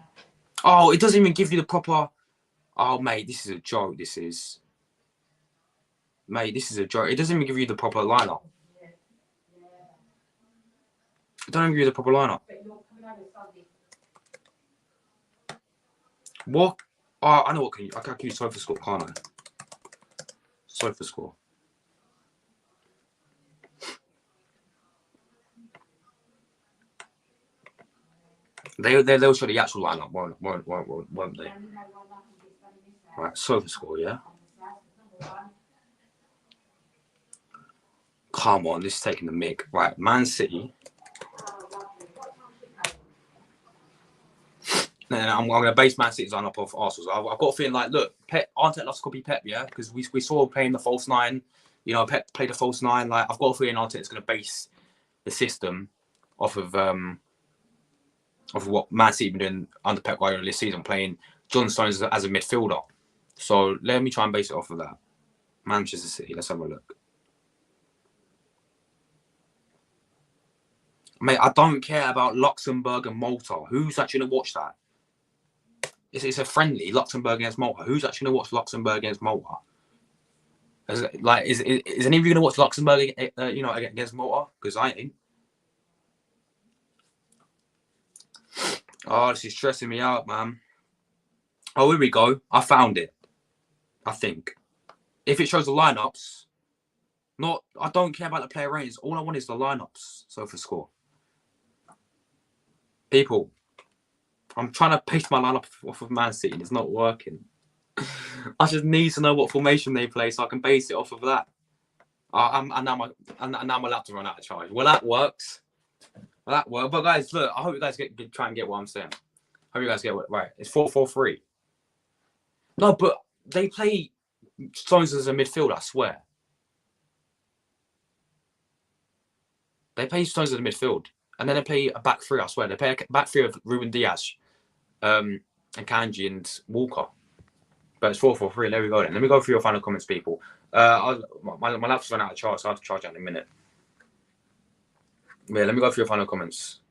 Oh, it doesn't even give you the proper... Oh, mate, this is a joke. This is... Mate, this is a joke. It doesn't even give you the proper lineup. It doesn't even give you the proper lineup. What? Oh, I know what can you... I can use Sofa Score, can't I? Sofa Score. They'll show the actual lineup, won't they? Right, Sofa Score, yeah? Come on, this is taking the mick. Right, Man City. And I'm going to base Man City's lineup off Arsenal's. I've got a feeling like, look, Pep, Arteta loves to copy Pep, yeah? Because we saw playing the false nine. You know, Pep played the false nine. Like, I've got a feeling Arteta's going to base the system off of what Man City been doing under Pep Guardiola this season, playing John Stones as a midfielder. So let me try and base it off of that. Manchester City, let's have a look. Mate, I don't care about Luxembourg and Malta. Who's actually going to watch that? It's a friendly, Luxembourg against Malta. Who's actually going to watch Luxembourg against Malta? Is any of you going to watch Luxembourg, against Malta? Because I ain't. Oh, this is stressing me out, man. Oh, here we go. I found it. I think. If it shows the lineups, I don't care about the player ratings. All I want is the lineups. Sofa Score. People, I'm trying to paste my lineup off of Man City and it's not working. I just need to know what formation they play so I can base it off of that. And now my laptop run out of charge. Well, that works. But guys, look, I hope you guys try and get what I'm saying. Hope you guys get what right. It's 4-4-3. No, but they play Stones as a midfielder, I swear. They play Stones as a midfield. And then they play a back three, I swear. They play a back three of Ruben Diaz, and Kanji and Walker. But it's 4-4-3. There we go then. Let me go through your final comments, people. My laptop's run out of charge, so I have to charge it in a minute. Yeah, let me go through your final comments.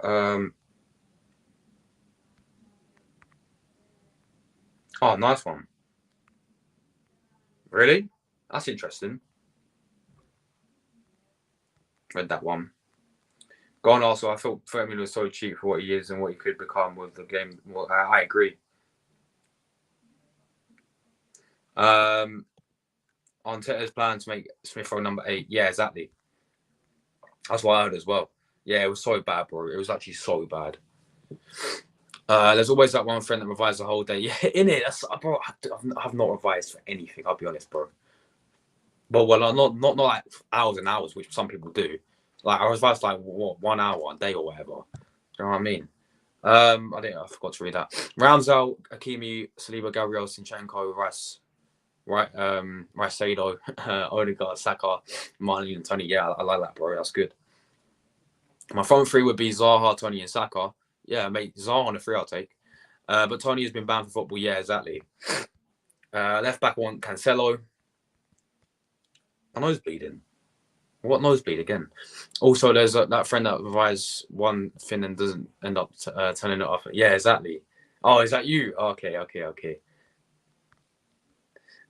Oh, nice one. Really? That's interesting. Read that one. Gone also, I thought Firmino was so cheap for what he is and what he could become with the game. Well, I agree. On Arteta's plan to make Smith Rowe number 8. Yeah, exactly. That's what I heard as well. Yeah, it was so bad, bro. It was actually so bad. There's always that one friend that revises the whole day. Yeah, innit? Bro, I've not revised for anything, I'll be honest, bro. But well, not like hours and hours, which some people do. Like I revised like 1 hour a day or whatever. Do you know what I mean? I forgot to read that. Ramsdale, Hakimi, Saliba, Gabriel, Zinchenko, Rice, Caicedo, Odegaard, Saka, Martin and Tony. Yeah, I like that, bro. That's good. My front three would be Zaha, Tony, and Saka. Yeah, mate, Zaha on the 3 I'll take. But Tony has been banned for football. Yeah, exactly. Left back, I want Cancelo. My nose bleeding. What nosebleed again? Also, there's that friend that revises one thing and doesn't end up turning it off. Yeah, exactly. Oh, is that you? Okay.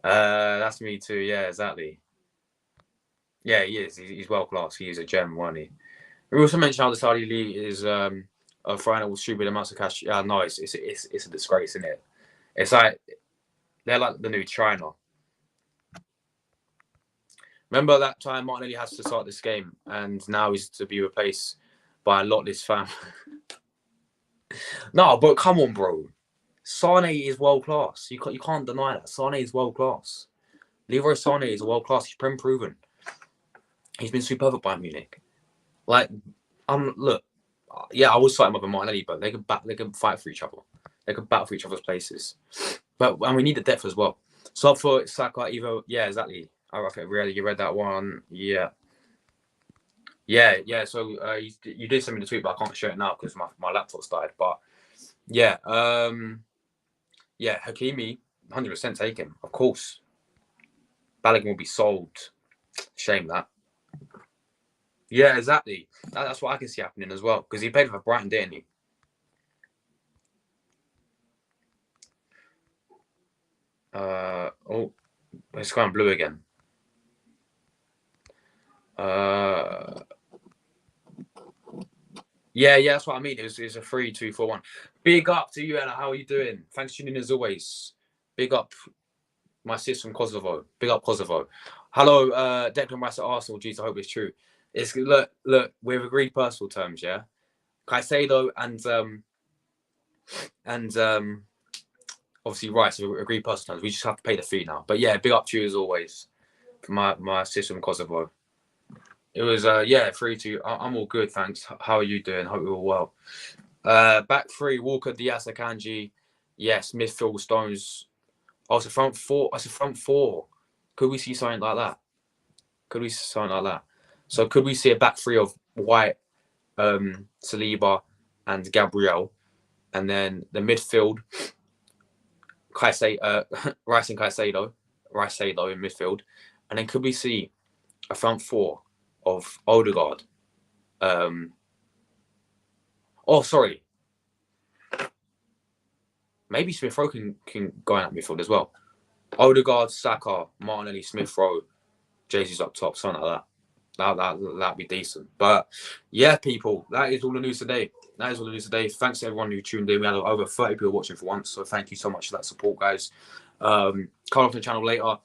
That's me too. Yeah, exactly. Yeah, he is. He's world class. He's a gem, wasn't he? We also mentioned how the Saudi league is throwing out stupid amounts of cash. Yeah, no, it's a disgrace, isn't it? It's like they're like the new China. Remember that time Martinelli has to start this game, and now he's to be replaced by a lotless fam. No, but come on, bro. Sane is world class. You can't deny that. Sane is world class. Leroy Sane is world class. He's proven. He's been superb at Bayern Munich. Like, look, yeah, I was fighting with Martinelli, but they can fight for each other. They could battle for each other's places. And we need the depth as well. So for Saka, Evo, yeah, exactly. I really, you read that one, yeah. So you did send me the tweet, but I can't share it now because my laptop's died. But yeah, Hakimi, 100% take him, of course. Balogun will be sold. Shame that. Yeah, exactly. That's what I can see happening as well because he played for Brighton, didn't he? It's going blue again. Yeah, that's what I mean. It was a 3-2-4-1. Big up to you, Ella. How are you doing? Thanks for tuning in as always. Big up my sis from Kosovo. Big up Kosovo. Hello, Declan Rice at Arsenal. Jeez, I hope it's true. It's look, we've agreed personal terms, yeah. Caicedo and obviously Rice have agreed personal terms. We just have to pay the fee now. But yeah, big up to you as always. For my sis from Kosovo. It was 3-2. I'm all good, thanks. How are you doing? Hope you're all well. Back three: Walker, Diaz, Akanji. Yes, midfield Stones. Oh, it's a front four. It's a front four. Could we see something like that? So could we see a back three of White, Saliba, and Gabriel, and then the midfield, Rice and Caicedo in midfield, and then could we see a front four of Odegaard? Maybe Smith Rowe can go in at midfield as well. Odegaard, Saka, Martinelli, Smith Rowe, Jesus up top, something like that. That'd be decent. But yeah, people, that is all the news today. Thanks to everyone who tuned in. We had over 30 people watching for once, so thank you so much for that support, guys. Come off the channel later.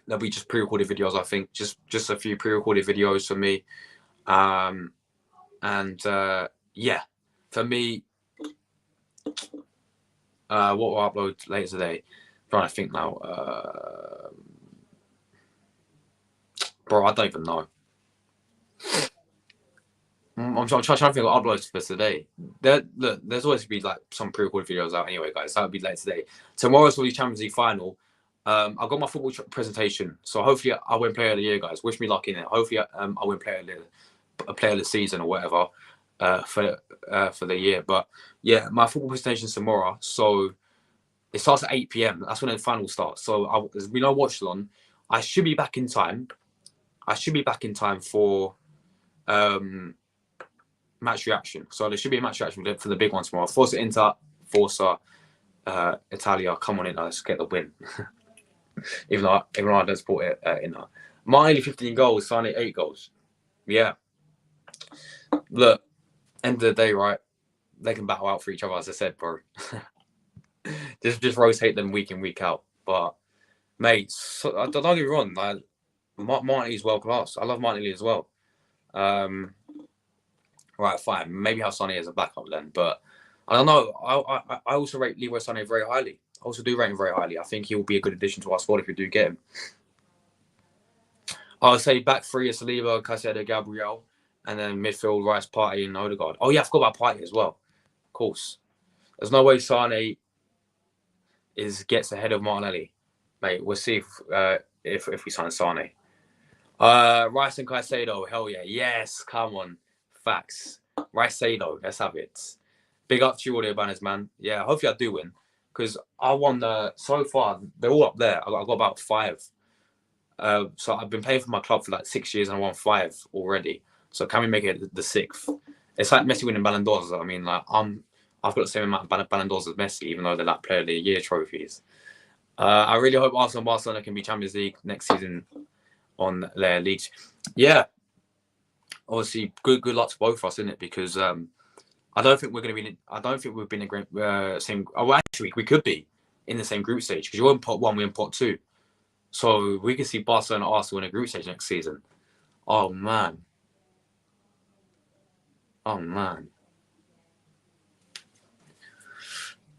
There'll be just pre-recorded videos, I think. Just a few pre-recorded videos for me. For me, what will I upload later today? I'm trying to think now. Bro, I don't even know. I'm trying to think of uploads for today. There's always be like some pre-recorded videos out anyway, guys. That'll be later today. Tomorrow's for the Champions League final. I've got my football presentation, so hopefully I win Player of the Year, guys. Wish me luck in it. Hopefully I win Player of the Season or whatever for the year. But yeah, my football presentation is tomorrow, so it starts at 8 p.m. That's when the final starts. So there's been no watch along. I should be back in time. For match reaction. So there should be a match reaction for the big one tomorrow. Forza Inter, Forza Italia. Come on in, let's get the win. even though I don't support it Inter. Martinelli 15 goals, Sane 8 goals. Yeah. Look, end of the day, right? They can battle out for each other, as I said, bro. just rotate them week in, week out. But mate, don't get me wrong, like Martinelli is world class. I love Martinelli as well. Right, fine. Maybe have Sonny as a backup then, but I don't know. I also rate Leroy Sané very highly. I also do rate him very highly. I think he will be a good addition to our squad if we do get him. I would say back three is Saliba, Caicedo, Gabriel, and then midfield Rice, Partey, and Odegaard. Oh yeah, I forgot about Partey as well. Of course, there's no way Sané gets ahead of Martinelli, mate. We'll see if we sign Sané. Rice and Caicedo, hell yeah, yes, come on. Facts. Caicedo, let's have it. Big up to you, audio banners, man. Yeah, hopefully I do win. Because I won so far, they're all up there. I got about 5. So I've been playing for my club for like 6 years and I won 5 already. So can we make it the 6th? It's like Messi winning Ballon d'Ors. I mean, like I've got the same amount of Ballon d'Ors as Messi, even though they're like Player of the Year trophies. I really hope Arsenal and Barcelona can be Champions League next season on their leagues. Yeah. Obviously, good luck to both of us, isn't it? Because I don't think we're going to be. I don't think we've been in same. Oh, actually, we could be in the same group stage because you're in pot 1, we're in pot 2, so we can see Barcelona and Arsenal in a group stage next season. Oh man.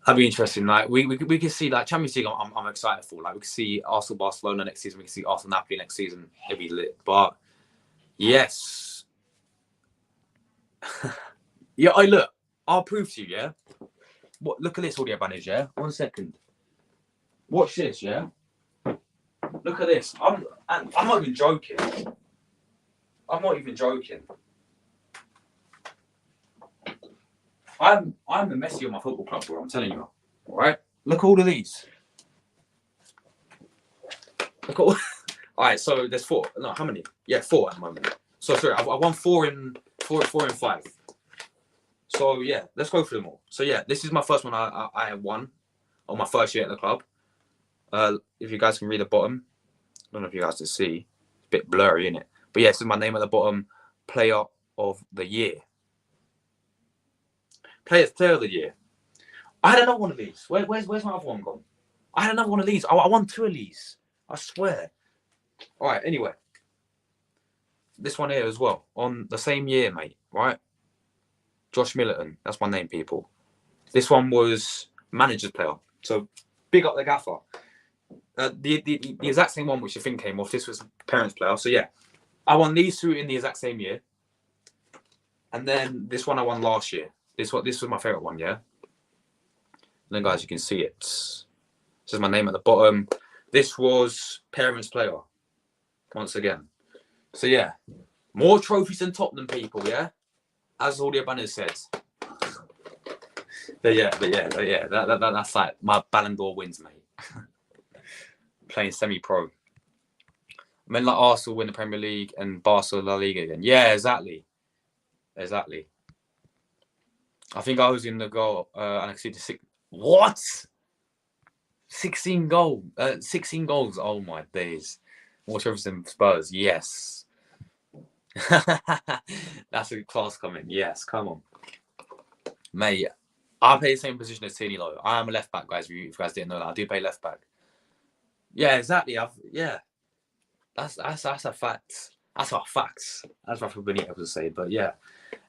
That'd be interesting. Like we can see like Champions League. I'm excited for. Like we can see Arsenal, Barcelona next season. We can see Arsenal, Napoli next season. It'd be lit. But yes. Yeah, look, I'll prove to you, yeah? What? Look at this audio bandage, yeah. 1 second. Watch this, yeah. Look at this. I'm not even joking. I'm not even joking. I'm the Messi of my football club, bro. I'm telling you. All right. Look at all of these. Look at all. All right. So there's 4. No, how many? Yeah, 4 at the moment. So sorry, I won 4 in 5. So yeah, let's go through them all. So yeah, this is my first one I won on my first year at the club. If you guys can read the bottom, I don't know if you guys can see. It's a bit blurry, isn't it? But yeah, this is my name at the bottom. Player of the year. Player of the year. I had another one of these. Where's my other one gone? I had another one of these. I won 2 of these. I swear. All right. Anyway, this one here as well on the same year, mate. Right. Josh Millerton. That's my name, people. This one was manager's player. So big up the gaffer. The exact same one which I think came off. This was parents' player. So yeah, I won these 2 in the exact same year. And then this one I won last year. This was my favourite one, yeah. And then guys, you can see it. This is my name at the bottom. This was parents' player. Once again. So yeah. More trophies than Tottenham, people, yeah? As all the banners said. But yeah. That's like my Ballon d'Or wins, mate. Playing semi-pro. I mean, like Arsenal win the Premier League and Barcelona La Liga again. Yeah, exactly. I think I was in the goal and I exceeded 6. What? 16 goals. 16 goals. Oh my days. More trophies than Spurs. Yes. That's a class comment. Yes, come on. Mate, I play the same position as Tierney Lowe. I am a left back, guys. If you guys didn't know that, I do play left back. Yeah, exactly. That's a fact. That's our facts. That's what Benito would say. But yeah.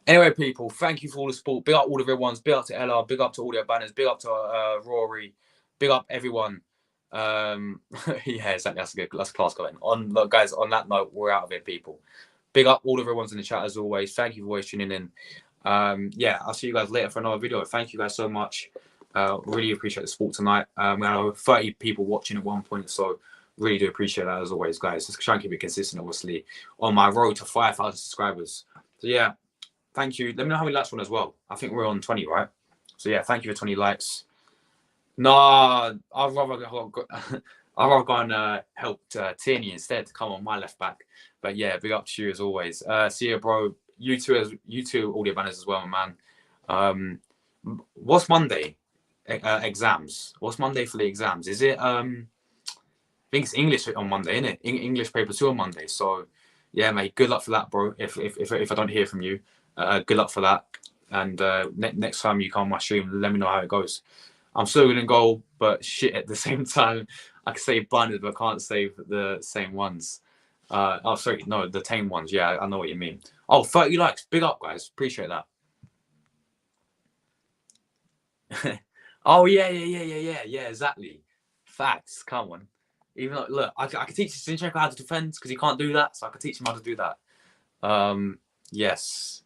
Anyway, people, thank you for all the support. Big up all the real ones. Big up to Ella. Big up to Audio Banners. Big up to Rory. Big up everyone. Yeah, exactly. That's a class going. Look, guys, on that note, we're out of here, people. Big up all the real ones in the chat as always. Thank you for always tuning in. Yeah, I'll see you guys later for another video. Thank you guys so much. Really appreciate the support tonight. We had over 30 people watching at one point, so really do appreciate that as always, guys. Just try and keep it consistent, obviously, on my road to 5,000 subscribers. So yeah, thank you. Let me know how many likes on as well. I think we're on 20, right? So yeah, thank you for 20 likes. Nah, I'd rather go and help Tierney instead. Come on, my left back. But yeah, big up to you as always. See you, bro. You two, Audio Banners as well, man. What's Monday? Exams. What's Monday for the exams? Is it I think it's English on Monday, isn't it? English paper 2 on Monday. So yeah, mate, good luck for that, bro. If I don't hear from you, good luck for that. And next time you come on my stream, let me know how it goes. I'm still gonna go, but shit, at the same time, I can save blinders, but I can't save the same ones. Oh, sorry, no, the tame ones. Yeah, I know what you mean. Oh, 30 likes. Big up, guys. Appreciate that. Oh, yeah, exactly. Facts. Come on. Even though, look, I can teach Zinchenko how to defend because he can't do that, so I can teach him how to do that. Yes.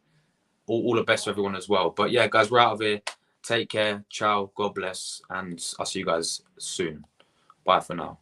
All the best to everyone as well. But yeah, guys, we're out of here. Take care. Ciao. God bless. And I'll see you guys soon. Bye for now.